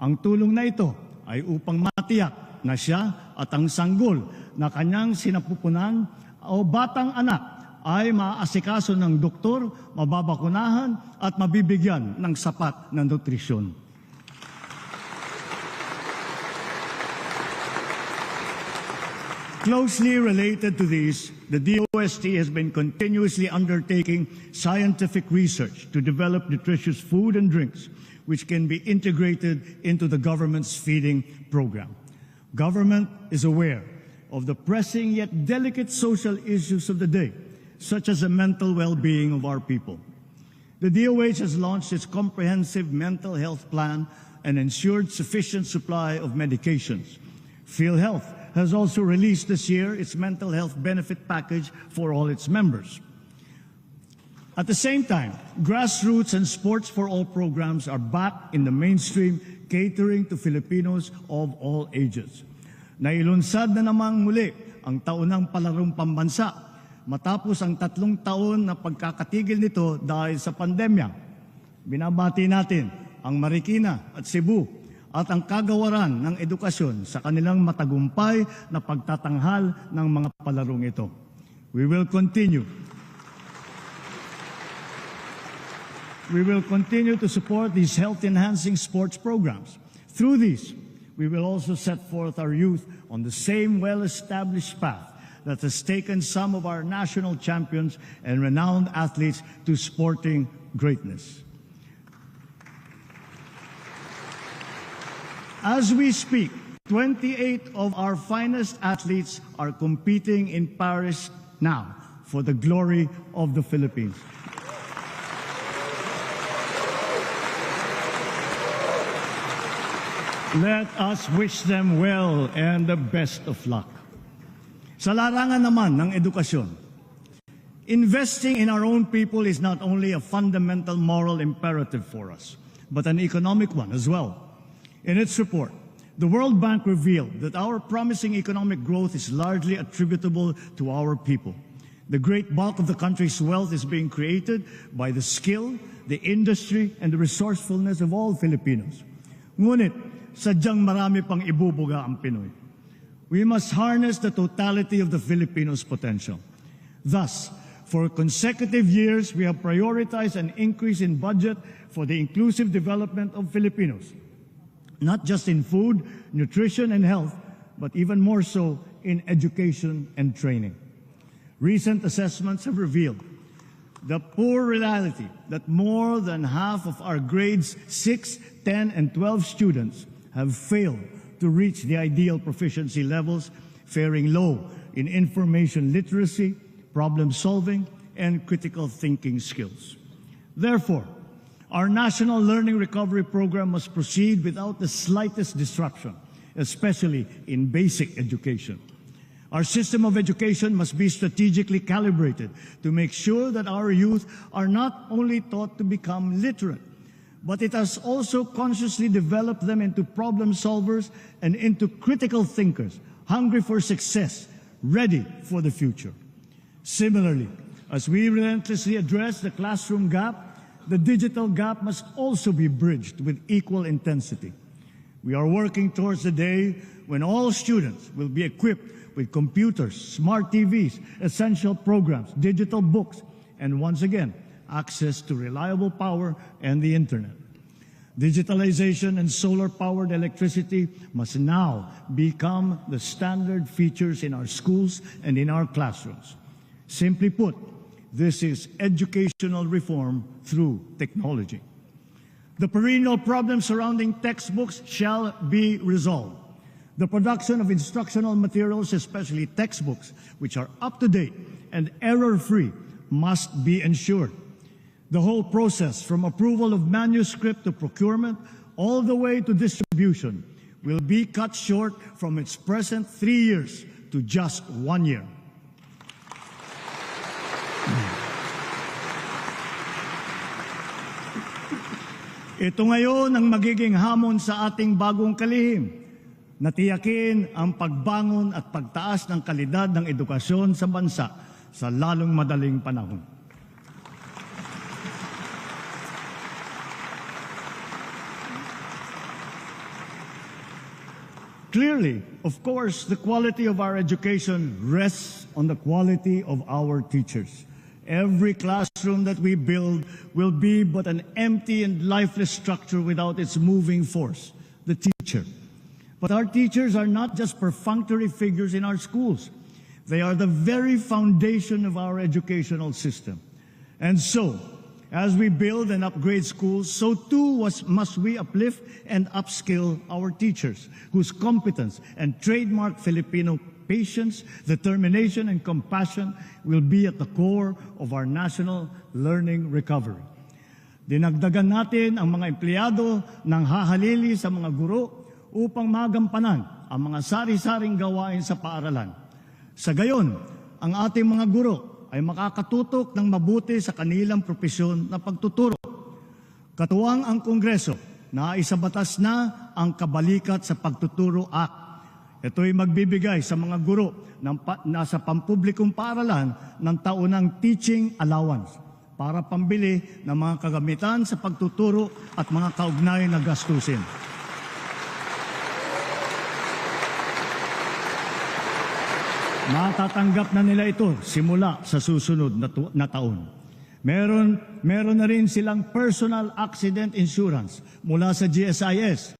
Ang tulong na ito ay upang matiyak na siya at ang sanggol na kanyang sinapupunan o batang anak ay maaasikaso ng doktor, mababakunahan at mabibigyan ng sapat na nutrisyon. Closely related to these, the DOST has been continuously undertaking scientific research to develop nutritious food and drinks which can be integrated into the government's feeding program. Government is aware of the pressing yet delicate social issues of the day, such as the mental well-being of our people. The DOH has launched its comprehensive mental health plan and ensured sufficient supply of medications. PhilHealth has also released this year its mental health benefit package for all its members. At the same time, grassroots and sports for all programs are back in the mainstream, catering to Filipinos of all ages. Nailunsad na namang muli ang taunang palarong pambansa matapos ang 3 taon na pagkakatigil nito dahil sa pandemya. Binabati natin ang Marikina at Cebu at ang kagawaran ng edukasyon sa kanilang matagumpay na pagtatanghal ng mga palarong ito. We will continue to support these health-enhancing sports programs. Through these, we will also set forth our youth on the same well-established path that has taken some of our national champions and renowned athletes to sporting greatness. As we speak, 28 of our finest athletes are competing in Paris now for the glory of the Philippines. Let us wish them well and the best of luck. Sa larangan naman ng edukasyon, investing in our own people is not only a fundamental moral imperative for us, but an economic one as well. In its report, the World Bank revealed that our promising economic growth is largely attributable to our people. The great bulk of the country's wealth is being created by the skill, the industry, and the resourcefulness of all Filipinos. Ngunit, sadyang marami pang ibubuga ang Pinoy. We must harness the totality of the Filipinos' potential. Thus, for consecutive years, we have prioritized an increase in budget for the inclusive development of Filipinos, not just in food, nutrition, and health, but even more so in education and training. Recent assessments have revealed the poor reality that more than half of our grades 6, 10, and 12 students have failed to reach the ideal proficiency levels, faring low in information literacy, problem solving, and critical thinking skills. Therefore, our National Learning Recovery Program must proceed without the slightest disruption, especially in basic education. Our system of education must be strategically calibrated to make sure that our youth are not only taught to become literate, but it has also consciously developed them into problem solvers and into critical thinkers, hungry for success, ready for the future. Similarly, as we relentlessly address the classroom gap, the digital gap must also be bridged with equal intensity. We are working towards the day when all students will be equipped with computers, smart TVs, essential programs, digital books, and once again, access to reliable power and the internet. Digitalization and solar-powered electricity must now become the standard features in our schools and in our classrooms. Simply put, this is educational reform through technology. The perennial problems surrounding textbooks shall be resolved. The production of instructional materials, especially textbooks, which are up-to-date and error-free, must be ensured. The whole process, from approval of manuscript to procurement, all the way to distribution, will be cut short from its present 3 years to just 1 year. Ito ngayon ang magiging hamon sa ating bagong kalihim, na tiyakin ang pagbangon at pagtaas ng kalidad ng edukasyon sa bansa sa lalong madaling panahon. Clearly, of course, the quality of our education rests on the quality of our teachers. Every classroom that we build will be but an empty and lifeless structure without its moving force, the teacher. But our teachers are not just perfunctory figures in our schools. They are the very foundation of our educational system. And so, as we build and upgrade schools, so too must we uplift and upskill our teachers, whose competence and trademark Filipino patience, determination, and compassion will be at the core of our national learning recovery. Dinagdagan natin ang mga empleyado ng hahalili sa mga guro upang magampanan ang mga sari-saring gawain sa paaralan. Sa gayon, ang ating mga guro ay makakatutok ng mabuti sa kanilang propesyon na pagtuturo. Katuwang ang Kongreso na isabatas na ang Kabalikat sa Pagtuturo Act. Ito'y magbibigay sa mga guro nasa pampublikong paaralan ng taunang teaching allowance para pambili ng mga kagamitan sa pagtuturo at mga kaugnay na gastusin. Matatanggap na nila ito simula sa susunod na taon. Meron na rin silang personal accident insurance mula sa GSIS.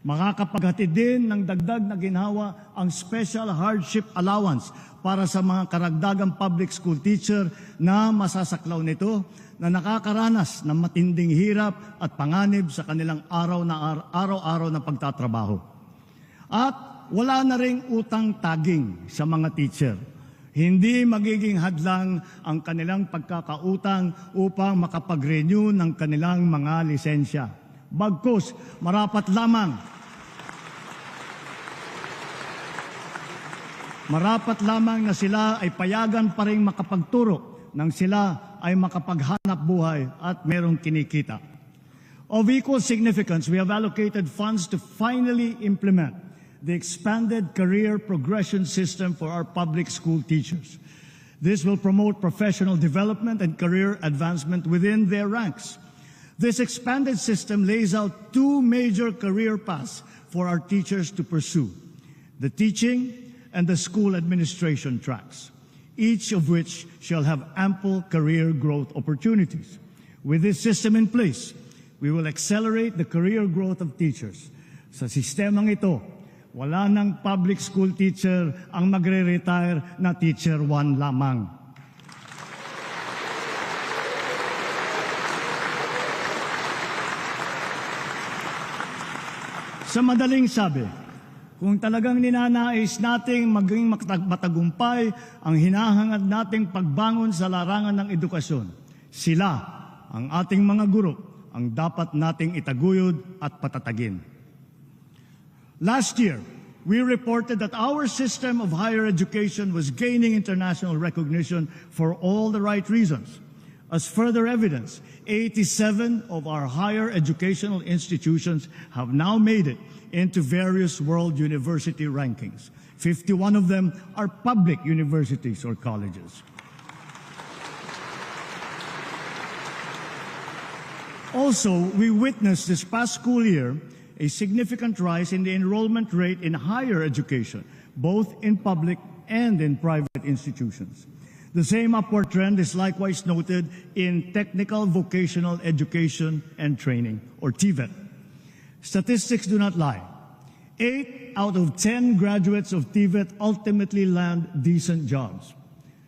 Makakapaghatid din ng dagdag na ginhawa ang Special Hardship Allowance para sa mga karagdagang public school teacher na masasaklaw nito na nakakaranas ng matinding hirap at panganib sa kanilang araw-araw na pagtatrabaho. At wala na ring utang taging sa mga teacher. Hindi magiging hadlang ang kanilang pagkakautang upang makapag-renew ng kanilang mga lisensya. Bagkus, marapat lamang na sila ay payagan pa rin makapagturo nang sila ay makapaghanap buhay at merong kinikita. Of equal significance, we have allocated funds to finally implement the expanded career progression system for our public school teachers. This will promote professional development and career advancement within their ranks. This expanded system lays out two major career paths for our teachers to pursue: the teaching and the school administration tracks, each of which shall have ample career growth opportunities. With this system in place, we will accelerate the career growth of teachers. Sa sistemang ito, wala ng public school teacher ang magre-retire na teacher 1 lamang. Sa madaling sabi, kung talagang ninanais nating maging matagumpay ang hinahangad nating pagbangon sa larangan ng edukasyon, sila, ang ating mga guro, ang dapat nating itaguyod at patatagin. Last year, we reported that our system of higher education was gaining international recognition for all the right reasons. As further evidence, 87 of our higher educational institutions have now made it into various world university rankings. 51 of them are public universities or colleges. Also, we witnessed this past school year a significant rise in the enrollment rate in higher education, both in public and in private institutions. The same upward trend is likewise noted in technical vocational education and training, or TVET. Statistics do not lie. 8 out of 10 graduates of TVET ultimately land decent jobs.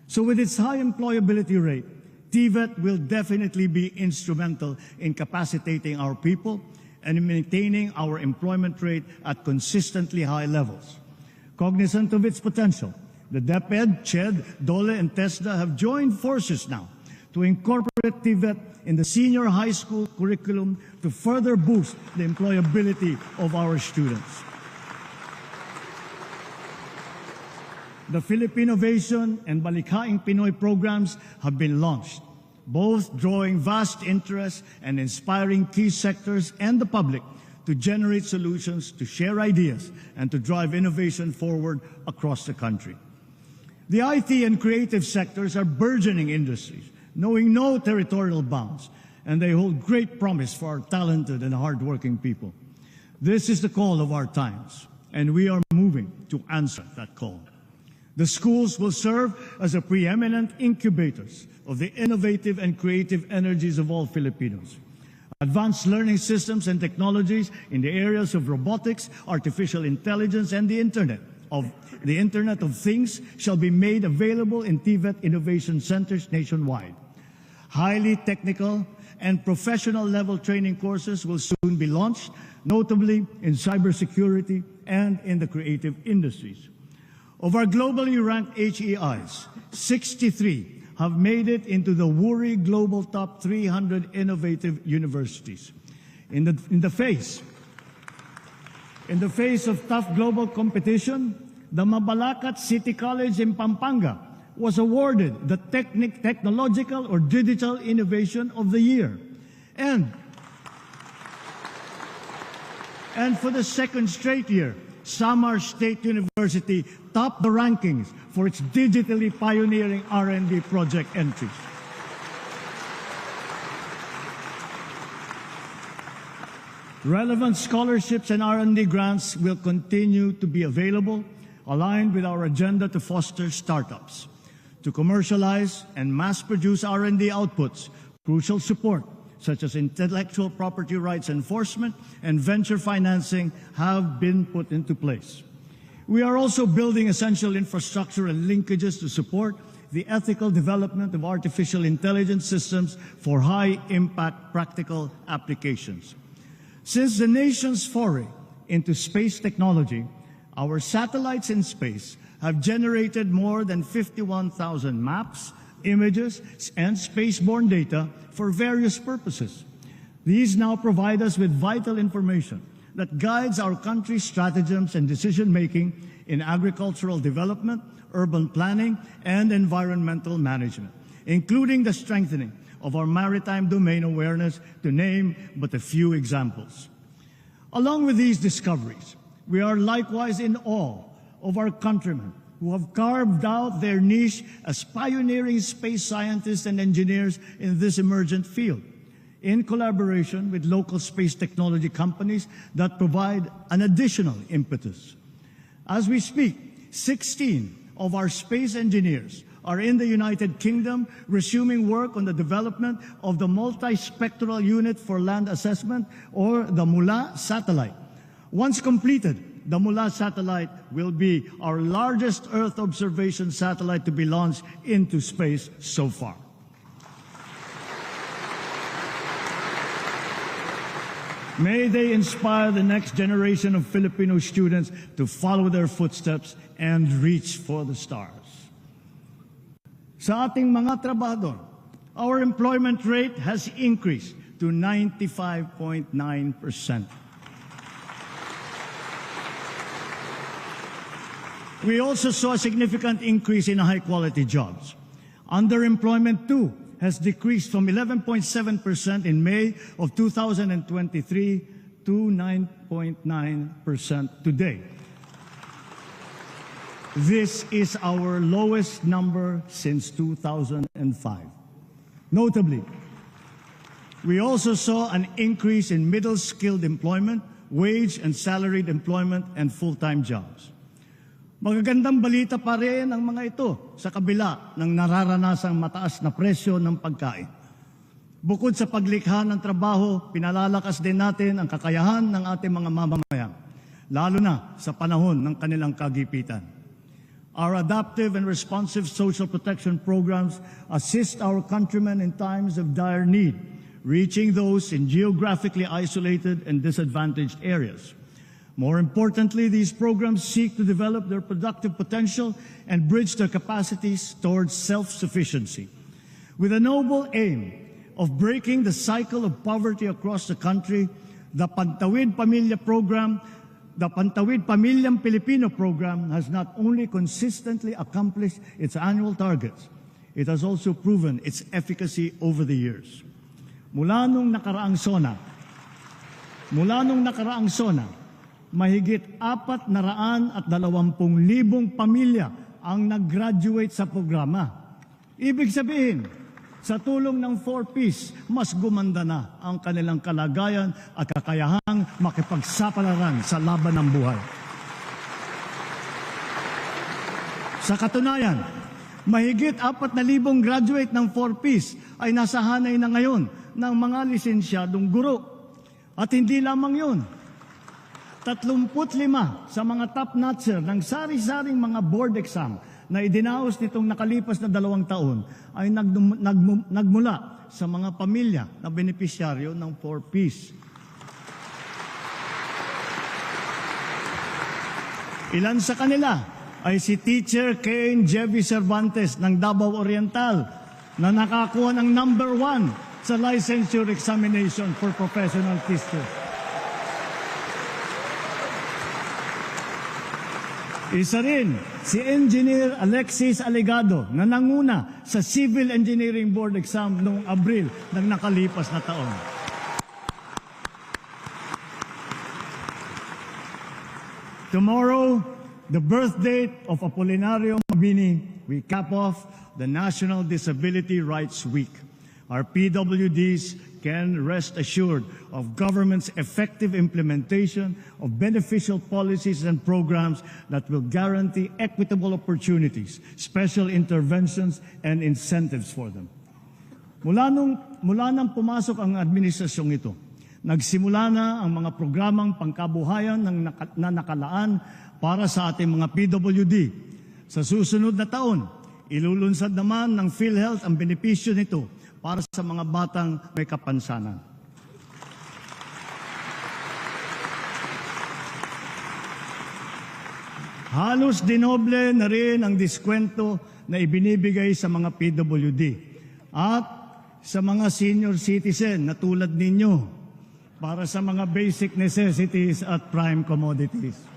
So with its high employability rate, TVET will definitely be instrumental in capacitating our people and in maintaining our employment rate at consistently high levels. Cognizant of its potential, the DepEd, CHED, DOLE, and TESDA have joined forces now to incorporate TVET in the senior high school curriculum to further boost the employability of our students. The Philippinovation and Balikhaing Pinoy programs have been launched, both drawing vast interest and inspiring key sectors and the public to generate solutions, to share ideas, and to drive innovation forward across the country. The IT and creative sectors are burgeoning industries, knowing no territorial bounds, and they hold great promise for our talented and hardworking people. This is the call of our times, and we are moving to answer that call. The schools will serve as the preeminent incubators of the innovative and creative energies of all Filipinos. Advanced learning systems and technologies in the areas of robotics, artificial intelligence, and the Internet of Things shall be made available in TVET Innovation Centers nationwide. Highly technical and professional level training courses will soon be launched, notably in cybersecurity and in the creative industries. Of our globally ranked HEIs, 63 have made it into the WURI Global Top 300 Innovative Universities. In the face of tough global competition, the Mabalacat City College in Pampanga was awarded the Technological or Digital Innovation of the Year. And for the second straight year, Samar State University topped the rankings for its digitally pioneering R&D project entries. Relevant scholarships and R&D grants will continue to be available, aligned with our agenda to foster startups. To commercialize and mass-produce R&D outputs, crucial support such as intellectual property rights enforcement and venture financing have been put into place. We are also building essential infrastructure and linkages to support the ethical development of artificial intelligence systems for high-impact practical applications. Since the nation's foray into space technology, our satellites in space have generated more than 51,000 maps, images, and spaceborne data for various purposes. These now provide us with vital information that guides our country's stratagems and decision-making in agricultural development, urban planning, and environmental management, including the strengthening of our maritime domain awareness, to name but a few examples. Along with these discoveries, we are likewise in awe of our countrymen who have carved out their niche as pioneering space scientists and engineers in this emergent field, in collaboration with local space technology companies that provide an additional impetus. As we speak, 16 of our space engineers are in the United Kingdom resuming work on the development of the Multispectral Unit for Land Assessment, or the MULA satellite. Once completed, the MULA satellite will be our largest Earth observation satellite to be launched into space so far. May they inspire the next generation of Filipino students to follow their footsteps and reach for the stars. Sa ating mga trabahador, our employment rate has increased to 95.9%. We also saw a significant increase in high-quality jobs. Underemployment, too, has decreased from 11.7% in May of 2023 to 9.9% today. This is our lowest number since 2005. Notably, we also saw an increase in middle-skilled employment, wage and salaried employment, and full-time jobs. Magagandang balita pa rin ang mga ito sa kabila ng nararanasang mataas na presyo ng pagkain. Bukod sa paglikha ng trabaho, pinalalakas din natin ang kakayahan ng ating mga mamamayan, lalo na sa panahon ng kanilang kagipitan. Our adaptive and responsive social protection programs assist our countrymen in times of dire need, reaching those in geographically isolated and disadvantaged areas. More importantly, these programs seek to develop their productive potential and bridge their capacities towards self-sufficiency. With a noble aim of breaking the cycle of poverty across the country, the Pantawid Pamilyang Pilipino program has not only consistently accomplished its annual targets, it has also proven its efficacy over the years. Mula nung nakaraang SONA, mahigit 420,000 pamilya ang nag-graduate sa programa. Ibig sabihin, sa tulong ng 4Ps, mas gumanda na ang kanilang kalagayan at kakayahang makipagsapalaran sa laban ng buhay. Sa katunayan, mahigit 4,000 graduate ng 4Ps ay nasa hanay na ngayon ng mga lisensyadong guro. At hindi lamang yun, 35 sa mga top notcher ng sari-saring mga board exam na idinaos nitong nakalipas na 2 taon ay nagmula sa mga pamilya na benepisyaryo ng 4Ps. Ilan sa kanila ay si Teacher Kane Jevy Cervantes ng Davao Oriental na nakakuha ng number 1 sa licensure examination for professional teachers. Isa rin si Engineer Alexis Alegado na nanguna sa Civil Engineering Board exam noong Abril ng nakalipas na taon. Tomorrow, the birth date of Apolinario Mabini, we cap off the National Disability Rights Week. Our PWDs can rest assured of government's effective implementation of beneficial policies and programs that will guarantee equitable opportunities, special interventions, and incentives for them. Mula nang pumasok ang administrasyong ito, nagsimula na ang mga programang pangkabuhayan na nakalaan para sa ating mga PWD. Sa susunod na taon, ilulunsad naman ng PhilHealth ang benepisyo nito para sa mga batang may kapansanan. Halos dinoble na rin ang diskwento na ibinibigay sa mga PWD at sa mga senior citizen na tulad ninyo para sa mga basic necessities at prime commodities.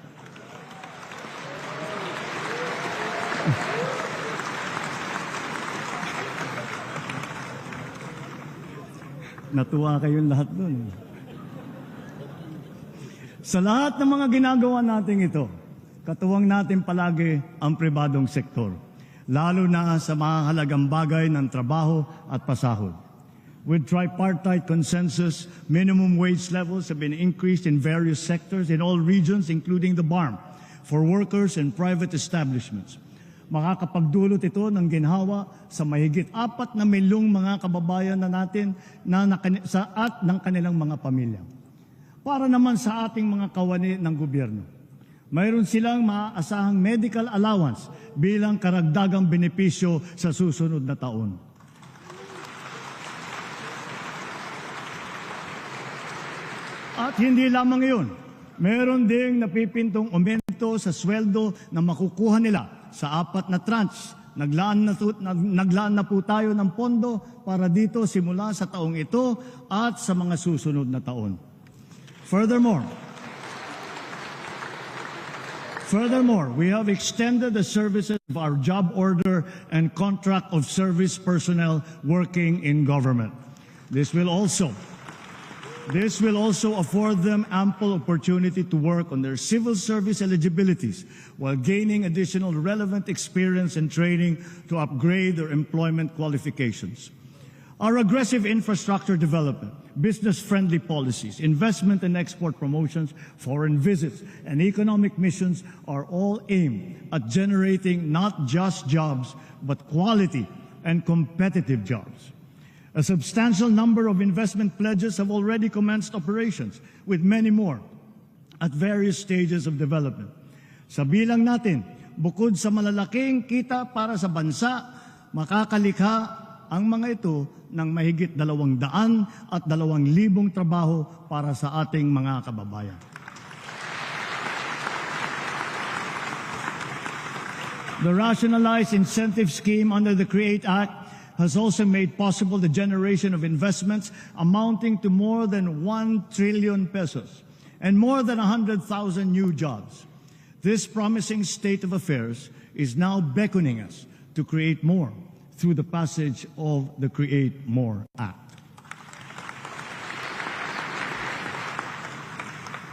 Natuwa kayong lahat dun. Sa lahat ng mga ginagawa natin ito, katuwang natin palagi ang pribadong sektor, lalo na sa mahalagang bagay ng trabaho at pasahod. With tripartite consensus, minimum wage levels have been increased in various sectors in all regions, including the BARM, for workers and private establishments. Makakapagdulot ito ng ginhawa sa mahigit 4 na milyong mga kababayan na natin at ng kanilang mga pamilya. Para naman sa ating mga kawani ng gobyerno, mayroon silang maaasahang medical allowance bilang karagdagang benepisyo sa susunod na taon. At hindi lamang iyon, mayroon ding napipintong aumento sa sweldo na makukuha nila sa 4 na tranche. Naglaan na po tayo ng pondo para dito simula sa taong ito at sa mga susunod na taon. Furthermore, we have extended the services of our job order and contract of service personnel working in government. This will also afford them ample opportunity to work on their civil service eligibilities while gaining additional relevant experience and training to upgrade their employment qualifications. Our aggressive infrastructure development, business-friendly policies, investment and export promotions, foreign visits, and economic missions are all aimed at generating not just jobs, but quality and competitive jobs. A substantial number of investment pledges have already commenced operations, with many more at various stages of development. Sa bilang natin, bukod sa malalaking kita para sa bansa, makakalikha ang mga ito ng mahigit 200,000 trabaho para sa ating mga kababayan. The rationalized incentive scheme under the CREATE Act has also made possible the generation of investments amounting to more than 1 trillion pesos and more than 100,000 new jobs. This promising state of affairs is now beckoning us to create more through the passage of the Create More Act.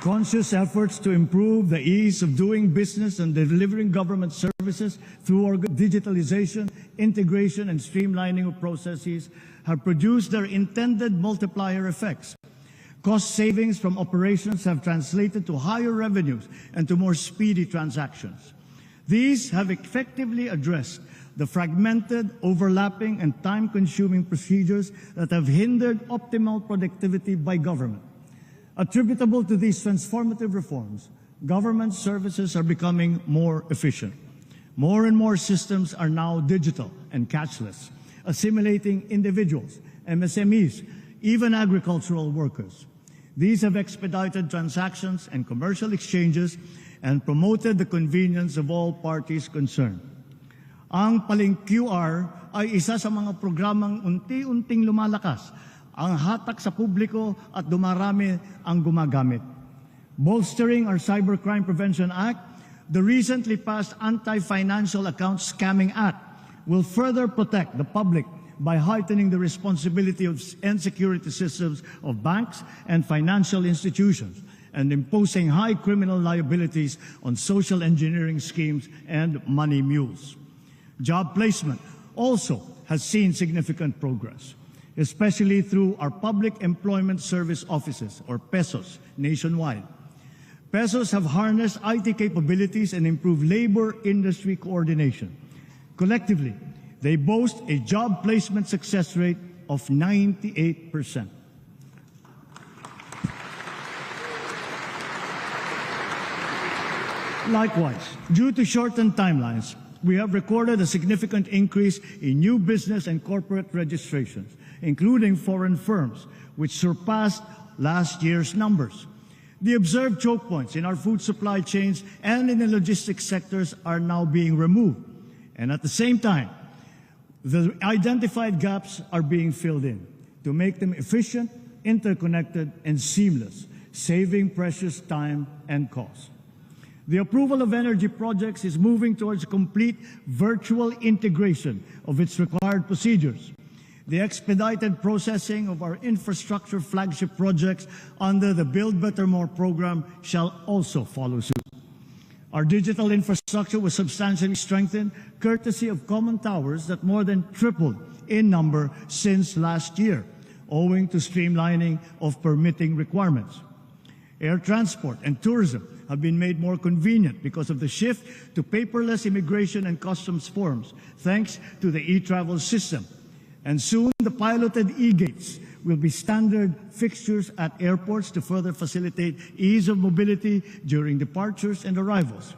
Conscious efforts to improve the ease of doing business and delivering government services through digitalization, integration, and streamlining of processes have produced their intended multiplier effects. Cost savings from operations have translated to higher revenues and to more speedy transactions. These have effectively addressed the fragmented, overlapping, and time-consuming procedures that have hindered optimal productivity by government. Attributable to these transformative reforms, government services are becoming more efficient. More and more systems are now digital and cashless, assimilating individuals, MSMEs, even agricultural workers. These have expedited transactions and commercial exchanges and promoted the convenience of all parties concerned. Ang Paling-QR ay isa sa mga programang unti-unting lumalakas, ang hatak sa publiko at dumarami ang gumagamit. Bolstering our Cybercrime Prevention Act, the recently passed Anti-Financial Account Scamming Act will further protect the public by heightening the responsibility and security systems of banks and financial institutions and imposing high criminal liabilities on social engineering schemes and money mules. Job placement also has seen significant progress, especially through our Public Employment Service Offices, or PESOs, nationwide. PESOs have harnessed IT capabilities and improved labor industry coordination. Collectively, they boast a job placement success rate of 98%. Likewise, due to shortened timelines, we have recorded a significant increase in new business and corporate registrations, including foreign firms, which surpassed last year's numbers. The observed choke points in our food supply chains and in the logistics sectors are now being removed. And at the same time, the identified gaps are being filled in to make them efficient, interconnected, and seamless, saving precious time and cost. The approval of energy projects is moving towards complete virtual integration of its required procedures. The expedited processing of our infrastructure flagship projects under the Build Better More program shall also follow suit. Our digital infrastructure was substantially strengthened courtesy of common towers that more than tripled in number since last year, owing to streamlining of permitting requirements. Air transport and tourism have been made more convenient because of the shift to paperless immigration and customs forms, thanks to the e-travel system. And soon, the piloted e-gates will be standard fixtures at airports to further facilitate ease of mobility during departures and arrivals.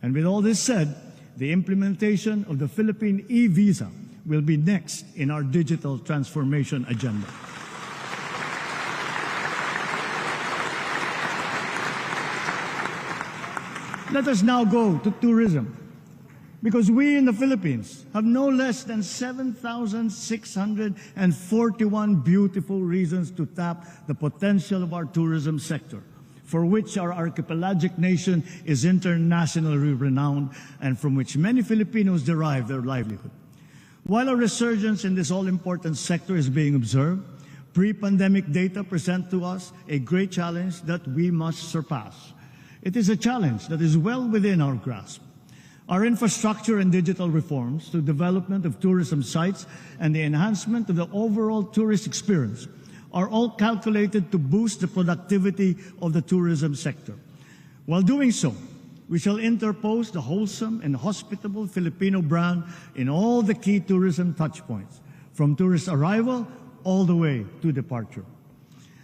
And with all this said, the implementation of the Philippine e-visa will be next in our digital transformation agenda. Let us now go to tourism, because we in the Philippines have no less than 7,641 beautiful reasons to tap the potential of our tourism sector, for which our archipelagic nation is internationally renowned and from which many Filipinos derive their livelihood. While a resurgence in this all-important sector is being observed, pre-pandemic data present to us a great challenge that we must surpass. It is a challenge that is well within our grasp. Our infrastructure and digital reforms to development of tourism sites and the enhancement of the overall tourist experience are all calculated to boost the productivity of the tourism sector. While doing so, we shall interpose the wholesome and hospitable Filipino brand in all the key tourism touchpoints, from tourist arrival all the way to departure.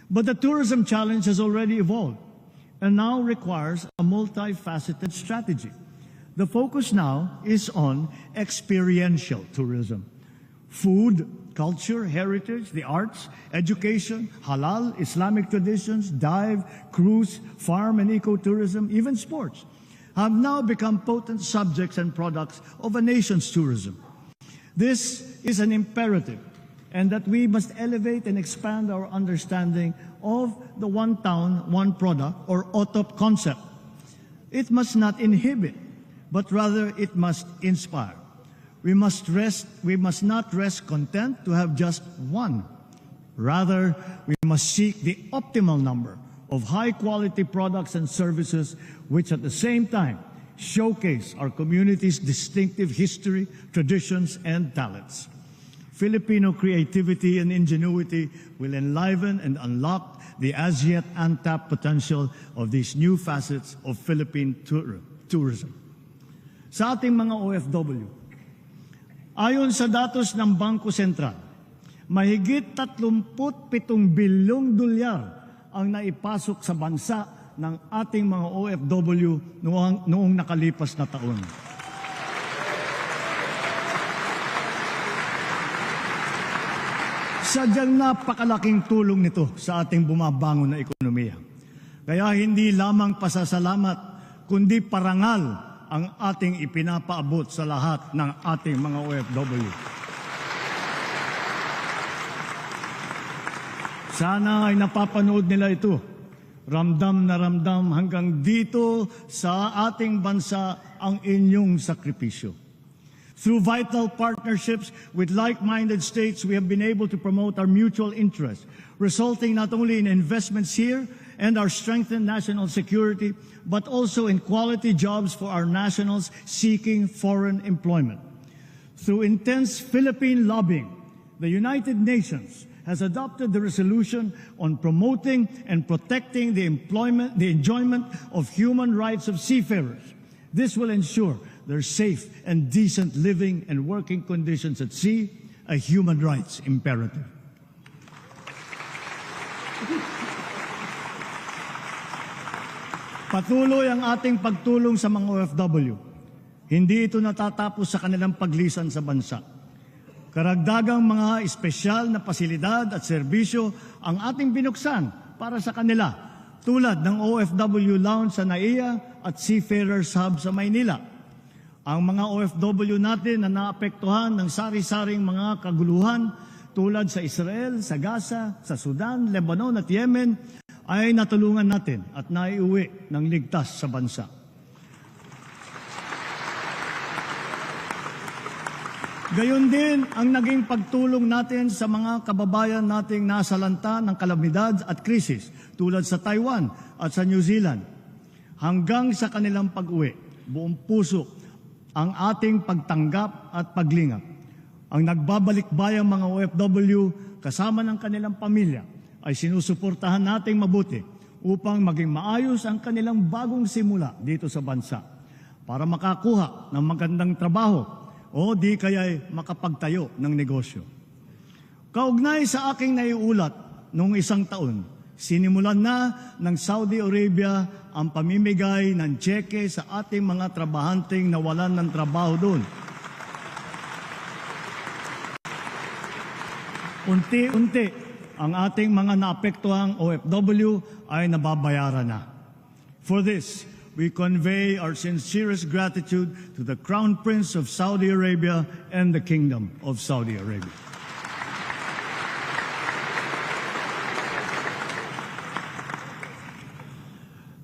But the tourism challenge has already evolved and now requires a multifaceted strategy. The focus now is on experiential tourism. Food, culture, heritage, the arts, education, halal, Islamic traditions, dive, cruise, farm and ecotourism, even sports have now become potent subjects and products of a nation's tourism. This is an imperative, and that we must elevate and expand our understanding of the one town, one product, or OTOP concept. It must not inhibit, but rather it must inspire. We must not rest content to have just one. Rather, we must seek the optimal number of high-quality products and services which at the same time showcase our community's distinctive history, traditions, and talents. Filipino creativity and ingenuity will enliven and unlock the as-yet untapped potential of these new facets of Philippine tourism. Sa ating mga OFW, ayon sa datos ng Bangko Sentral, mahigit 37 bilyong dolyar ang naipasok sa bansa ng ating mga OFW noong nakalipas na taon. Sadyang napakalaking tulong nito sa ating bumabangon na ekonomiya. Kaya hindi lamang pasasalamat, kundi parangal ang ating ipinapaabot sa lahat ng ating mga OFW. Sana ay napapanood nila ito. Ramdam na ramdam hanggang dito sa ating bansa ang inyong sakripisyo. Through vital partnerships with like-minded states, we have been able to promote our mutual interests, resulting not only in investments here and our strengthened national security, but also in quality jobs for our nationals seeking foreign employment. Through intense Philippine lobbying, the United Nations has adopted the resolution on promoting and protecting the enjoyment of human rights of seafarers. This will ensure their safe and decent living and working conditions at sea, a human rights imperative. Patuloy ang ating pagtulong sa mga OFW. Hindi ito natatapos sa kanilang paglisan sa bansa. Karagdagang mga espesyal na pasilidad at serbisyo ang ating binuksan para sa kanila, tulad ng OFW Lounge sa NAIA at Seafarers Hub sa Maynila. Ang mga OFW natin na naapektuhan ng sari-saring mga kaguluhan tulad sa Israel, sa Gaza, sa Sudan, Lebanon at Yemen ay natulungan natin at naiuwi ng ligtas sa bansa. Gayon din ang naging pagtulong natin sa mga kababayan nating nasalanta ng kalamidad at krisis tulad sa Taiwan at sa New Zealand. Hanggang sa kanilang pag-uwi, buong puso ang ating pagtanggap at paglingap. Ang nagbabalik-bayang mga OFW kasama ng kanilang pamilya ay sinusuportahan nating mabuti upang maging maayos ang kanilang bagong simula dito sa bansa para makakuha ng magandang trabaho o di kaya'y makapagtayo ng negosyo. Kaugnay sa aking naiulat noong isang taon, sinimulan na ng Saudi Arabia ang pamimigay ng tseke sa ating mga trabahanteng nawalan ng trabaho doon. Unti-unti, ang ating mga naapektuhang OFW ay nababayaran na. For this, we convey our sincerest gratitude to the Crown Prince of Saudi Arabia and the Kingdom of Saudi Arabia.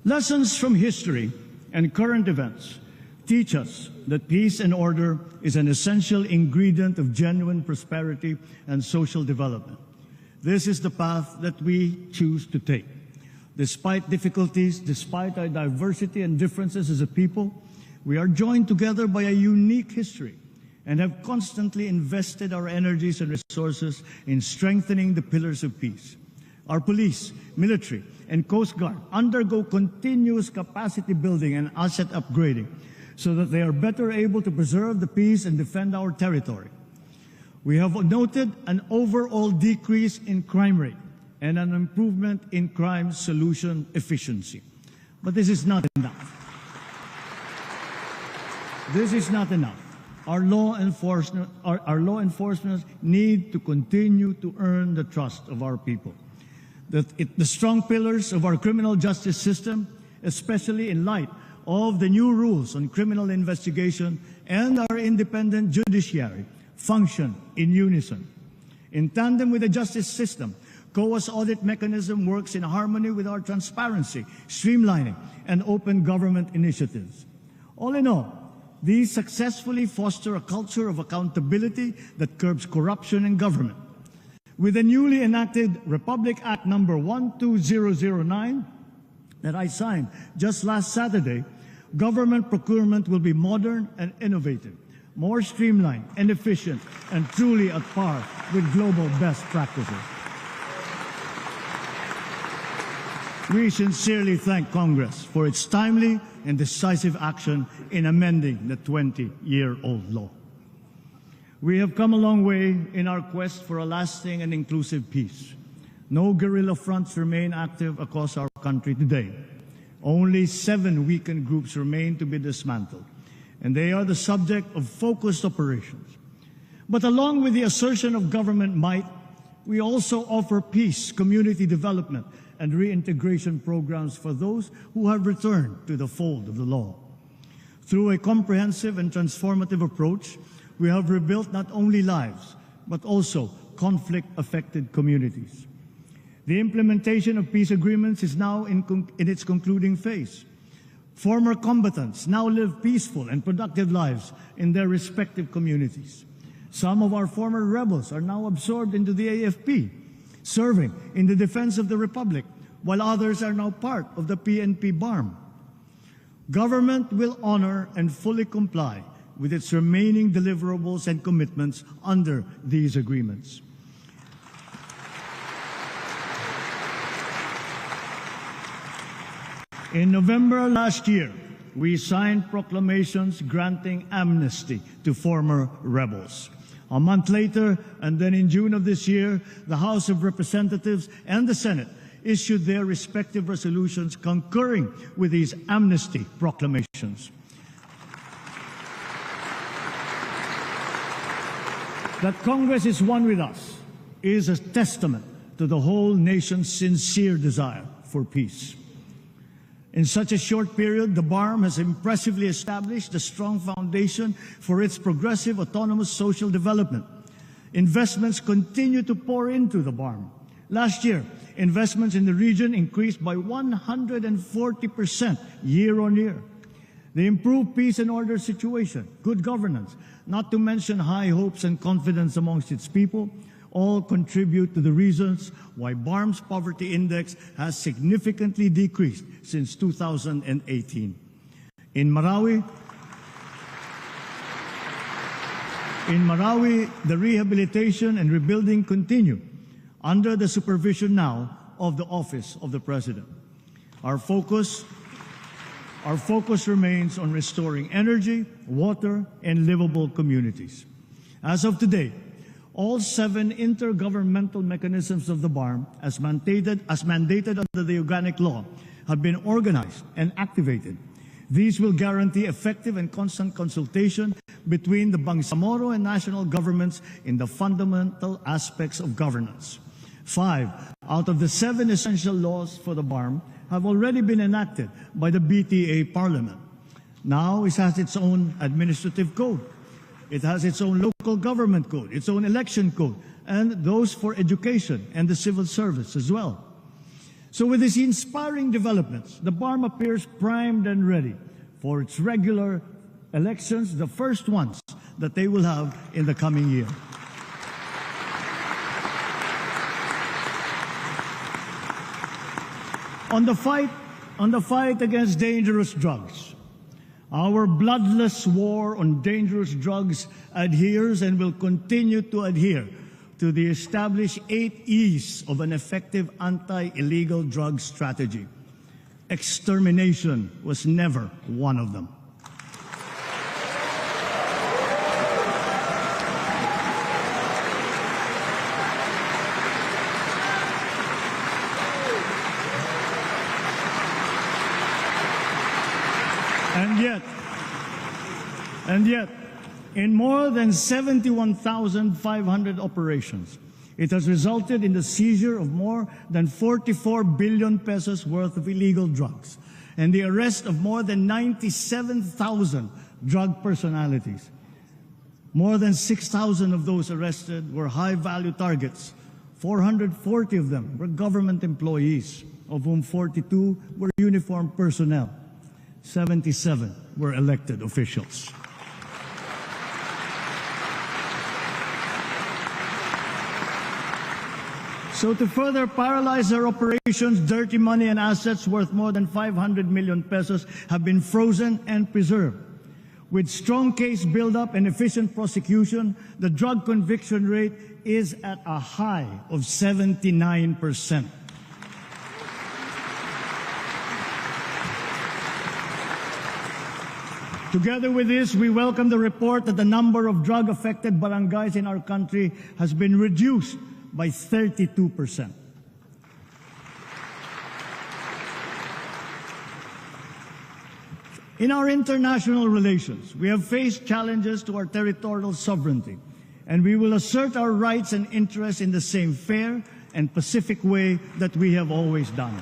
Lessons from history and current events teach us that peace and order is an essential ingredient of genuine prosperity and social development. This is the path that we choose to take. Despite difficulties, despite our diversity and differences as a people, We are joined together by a unique history and have constantly invested our energies and resources in strengthening the pillars of peace. Our police, military, and Coast Guard undergo continuous capacity building and asset upgrading so that they are better able to preserve the peace and defend our territory. We have noted an overall decrease in crime rate and an improvement in crime solution efficiency. But this is not enough. This is not enough. Our law enforcement need to continue to earn the trust of our people. The strong pillars of our criminal justice system, especially in light of the new rules on criminal investigation and our independent judiciary, function in unison. In tandem with the justice system, COA's audit mechanism works in harmony with our transparency, streamlining, and open government initiatives. All in all, these successfully foster a culture of accountability that curbs corruption in government. With the newly enacted Republic Act number 12009 that I signed just last Saturday, government procurement will be modern and innovative, more streamlined and efficient, and truly at par with global best practices. We sincerely thank Congress for its timely and decisive action in amending the 20-year-old law. We have come a long way in our quest for a lasting and inclusive peace. No guerrilla fronts remain active across our country today. Only 7 weakened groups remain to be dismantled, and they are the subject of focused operations. But along with the assertion of government might, we also offer peace, community development, and reintegration programs for those who have returned to the fold of the law. Through a comprehensive and transformative approach, we have rebuilt not only lives, but also conflict-affected communities. The implementation of peace agreements is now in its concluding phase. Former combatants now live peaceful and productive lives in their respective communities. Some of our former rebels are now absorbed into the AFP, serving in the defense of the Republic, while others are now part of the PNP BARM. Government will honor and fully comply with its remaining deliverables and commitments under these agreements. In November last year, we signed proclamations granting amnesty to former rebels. A month later, and then in June of this year, the House of Representatives and the Senate issued their respective resolutions concurring with these amnesty proclamations. That Congress is one with us is a testament to the whole nation's sincere desire for peace. In such a short period, the BARM has impressively established a strong foundation for its progressive, autonomous social development. Investments continue to pour into the BARM. Last year, investments in the region increased by 140% year on year. The improved peace and order situation, good governance, not to mention high hopes and confidence amongst its people, all contribute to the reasons why BARM's poverty index has significantly decreased since 2018. In Marawi, the rehabilitation and rebuilding continue under the supervision now of the Office of the President. Our focus remains on restoring energy, water, and livable communities. As of today, all 7 intergovernmental mechanisms of the BARM, as mandated under the organic law, have been organized and activated. These will guarantee effective and constant consultation between the Bangsamoro and national governments in the fundamental aspects of governance. 5 out of the 7 essential laws for the BARM have already been enacted by the BTA Parliament. Now it has its own administrative code. It has its own local government code, its own election code, and those for education and the civil service as well. So with these inspiring developments, the BARM appears primed and ready for its regular elections, the first ones that they will have in the coming year. On the fight against dangerous drugs, Our bloodless war on dangerous drugs adheres and will continue to adhere to the established 8 E's of an effective anti-illegal drug strategy. Extermination was never one of them. And yet, in more than 71,500 operations, it has resulted in the seizure of more than 44 billion pesos worth of illegal drugs and the arrest of more than 97,000 drug personalities. More than 6,000 of those arrested were high-value targets. 440 of them were government employees, of whom 42 were uniformed personnel. 77 were elected officials. So to further paralyze their operations, dirty money and assets worth more than 500 million pesos have been frozen and preserved. With strong case buildup and efficient prosecution, the drug conviction rate is at a high of 79%. Together with this, we welcome the report that the number of drug-affected barangays in our country has been reduced by 32%. In our international relations, we have faced challenges to our territorial sovereignty, and we will assert our rights and interests in the same fair and pacific way that we have always done.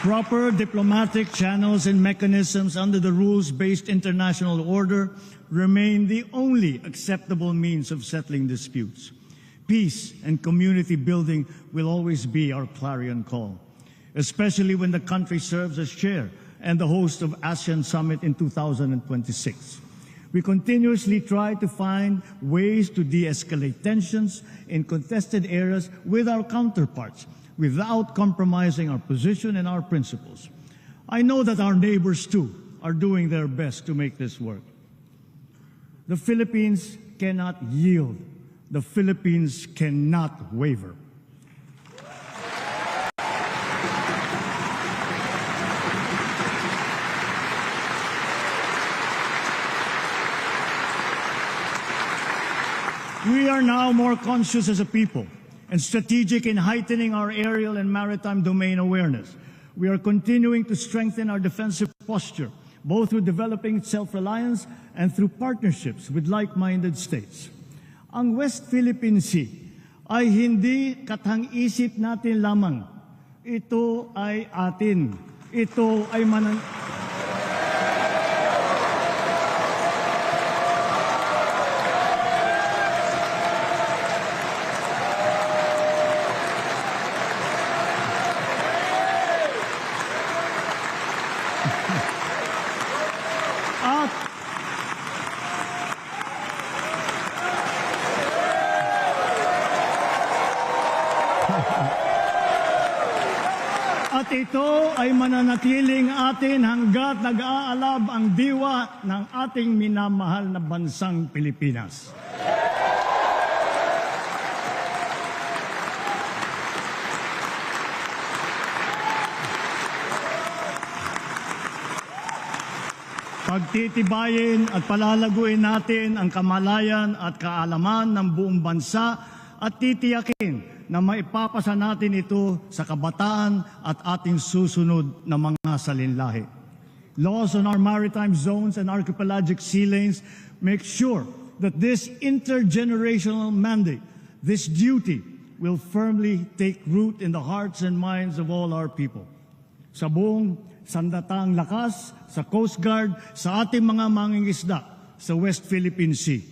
Proper diplomatic channels and mechanisms under the rules-based international order remain the only acceptable means of settling disputes. Peace and community building will always be our clarion call, especially when the country serves as chair and the host of ASEAN Summit in 2026. We continuously try to find ways to de-escalate tensions in contested areas with our counterparts, without compromising our position and our principles. I know that our neighbors, too, are doing their best to make this work. The Philippines cannot yield. The Philippines cannot waver. We are now more conscious as a people and strategic in heightening our aerial and maritime domain awareness. We are continuing to strengthen our defensive posture, both through developing self-reliance and through partnerships with like-minded states. Ang West Philippine Sea ay hindi katang-isip natin lamang. Ito ay atin. Ito ay At ito ay mananatiling atin hanggat nag-aalab ang diwa ng ating minamahal na bansang Pilipinas. Pagtitibayin at palalaguin natin ang kamalayan at kaalaman ng buong bansa at titiyakin na maipapasa natin ito sa kabataan at ating susunod na mga salinlahi. Laws on our maritime zones and archipelagic sea lanes make sure that this intergenerational mandate, this duty, will firmly take root in the hearts and minds of all our people. Sa buong sandatang lakas, sa Coast Guard, sa ating mga mangingisda sa West Philippine Sea,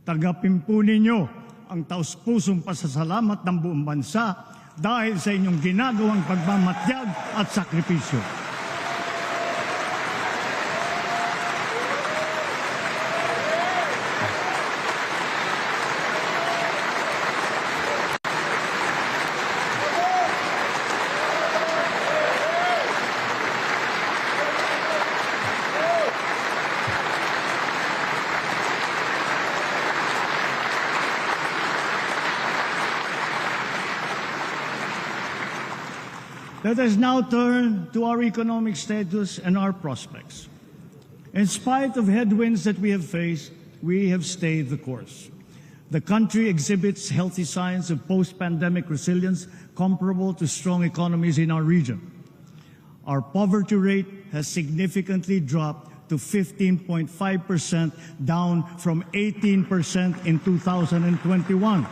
tagapin po ninyo ang taus-pusong pasasalamat ng buong bansa dahil sa inyong ginagawang pagmamatyag at sakripisyo. Let us now turn to our economic status and our prospects. In spite of headwinds that we have faced, we have stayed the course. The country exhibits healthy signs of post-pandemic resilience comparable to strong economies in our region. Our poverty rate has significantly dropped to 15.5%, down from 18% in 2021.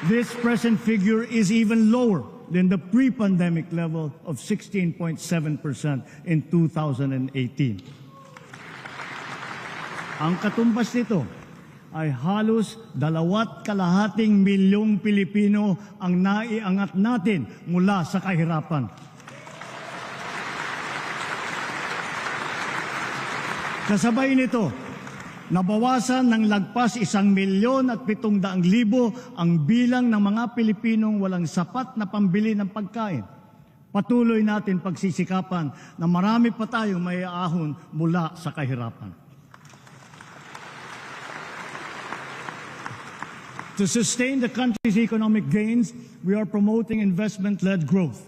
This present figure is even lower than the pre-pandemic level of 16.7% in 2018. Ang katumbas nito ay halos 2.5 milyong Pilipino ang naiangat natin mula sa kahirapan. Kasabay nito, nabawasan ng lagpas 1,700,000 ang bilang ng mga Pilipinong walang sapat na pambili ng pagkain. Patuloy natin pagsisikapan na marami pa tayong maiaahon mula sa kahirapan. To sustain the country's economic gains, we are promoting investment-led growth.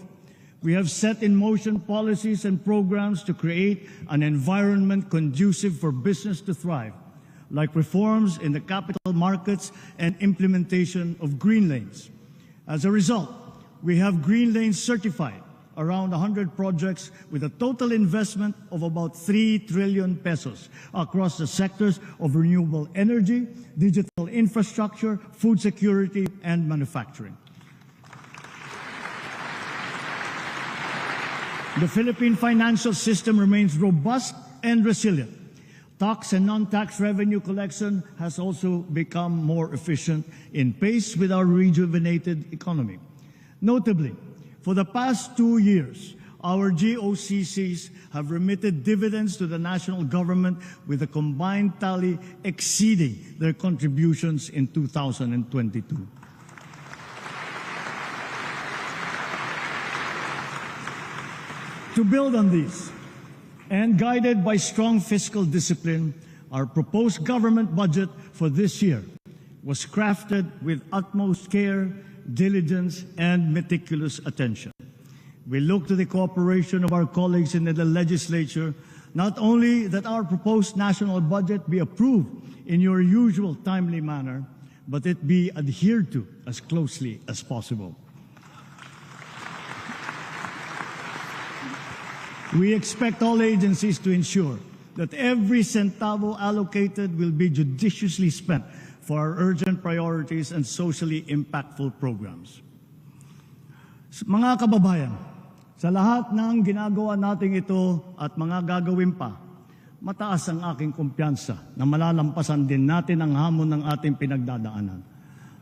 We have set in motion policies and programs to create an environment conducive for business to thrive, like reforms in the capital markets and implementation of green lanes. As a result, we have green lanes certified, around 100 projects with a total investment of about 3 trillion pesos across the sectors of renewable energy, digital infrastructure, food security, and manufacturing. The Philippine financial system remains robust and resilient. Tax and non-tax revenue collection has also become more efficient in pace with our rejuvenated economy. Notably, for the past 2 years, our GOCCs have remitted dividends to the national government with a combined tally exceeding their contributions in 2022. To build on these, and guided by strong fiscal discipline, our proposed government budget for this year was crafted with utmost care, diligence, and meticulous attention. We look to the cooperation of our colleagues in the legislature, not only that our proposed national budget be approved in your usual timely manner, but it be adhered to as closely as possible. We expect all agencies to ensure that every centavo allocated will be judiciously spent for our urgent priorities and socially impactful programs. Mga kababayan, sa lahat ng ginagawa natin ito at mga gagawin pa, mataas ang aking kumpiyansa na malalampasan din natin ang hamon ng ating pinagdadaanan.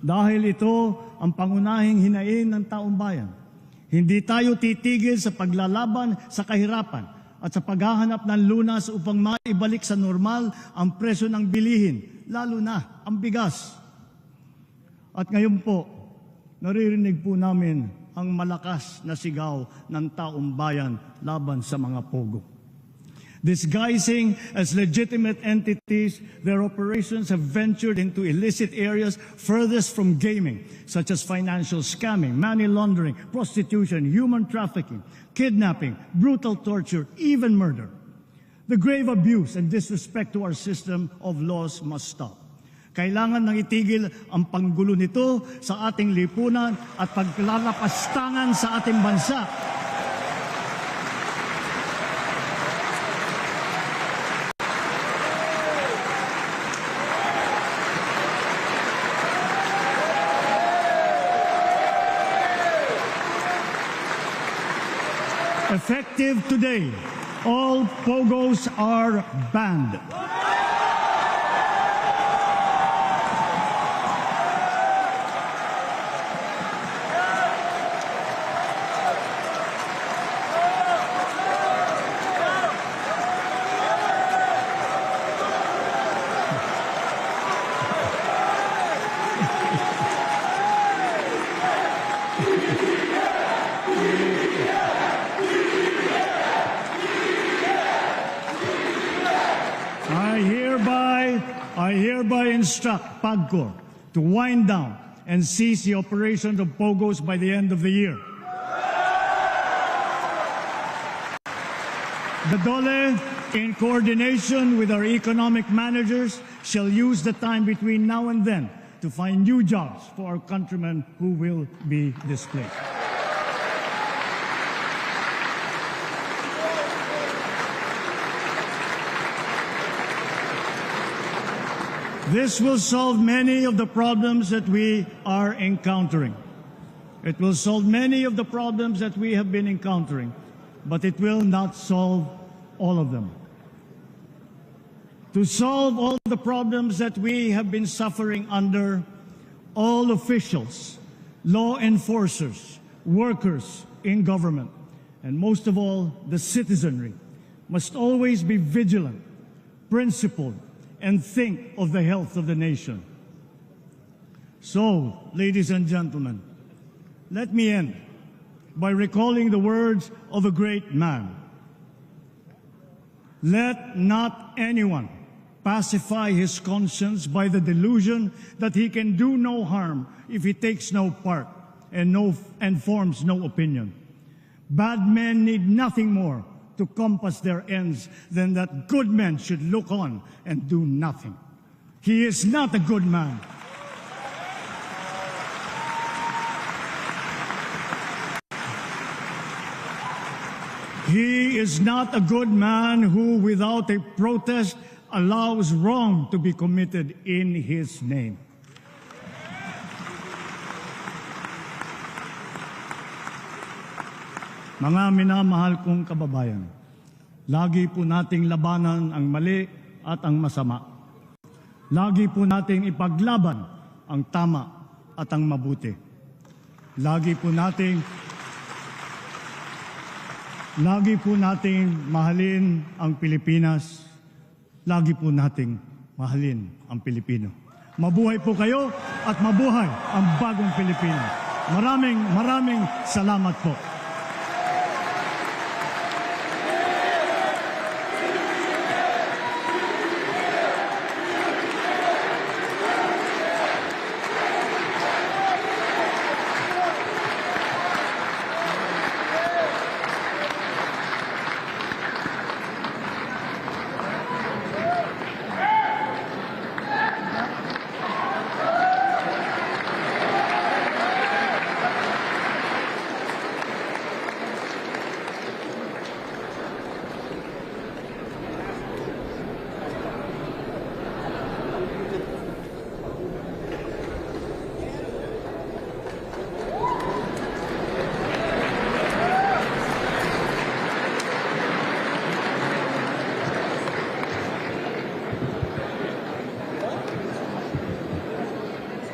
Dahil ito ang pangunahing hinaing ng taong bayan. Hindi tayo titigil sa paglalaban sa kahirapan at sa paghahanap ng lunas upang maibalik sa normal ang presyo ng bilihin, lalo na ang bigas. At ngayon po, naririnig po namin ang malakas na sigaw ng taong bayan laban sa mga pogo. Disguising as legitimate entities, their operations have ventured into illicit areas furthest from gaming, such as financial scamming, money laundering, prostitution, human trafficking, kidnapping, brutal torture, even murder. The grave abuse and disrespect to our system of laws must stop. Kailangan nang itigil ang panggulo nito sa ating lipunan at paglalapastangan sa ating bansa. Effective today, all pogos are banned. I hereby instruct PAGCOR to wind down and cease the operation of POGOs by the end of the year. The DOLE, in coordination with our economic managers, shall use the time between now and then to find new jobs for our countrymen who will be displaced. This will solve many of the problems that we are encountering. It will solve many of the problems that we have been encountering, but it will not solve all of them. To solve all the problems that we have been suffering under, all officials, law enforcers, workers in government, and most of all, the citizenry, must always be vigilant, principled, and think of the health of the nation. So, ladies and gentlemen, let me end by recalling the words of a great man. Let not anyone pacify his conscience by the delusion that he can do no harm if he takes no part and forms no opinion. Bad men need nothing more to compass their ends than that good men should look on and do nothing. He is not a good man. He is not a good man who, without a protest, allows wrong to be committed in his name. Mga minamahal kong kababayan, lagi po nating labanan ang mali at ang masama. Lagi po nating ipaglaban ang tama at ang mabuti. Lagi po nating mahalin ang Pilipinas. Lagi po nating mahalin ang Pilipino. Mabuhay po kayo at mabuhay ang bagong Pilipinas. Maraming salamat po.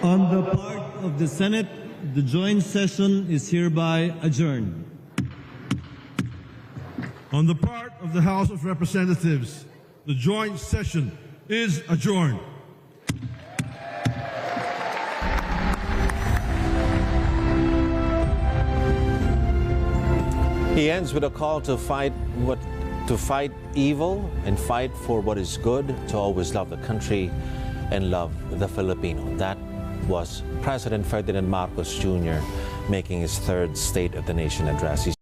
On the part of the Senate, the joint session is hereby adjourned. On the part of the House of Representatives, the joint session is adjourned. He ends with a call to fight evil and fight for what is good, to always love the country and love the Filipino. That was President Ferdinand Marcos Jr. making his third State of the Nation address. He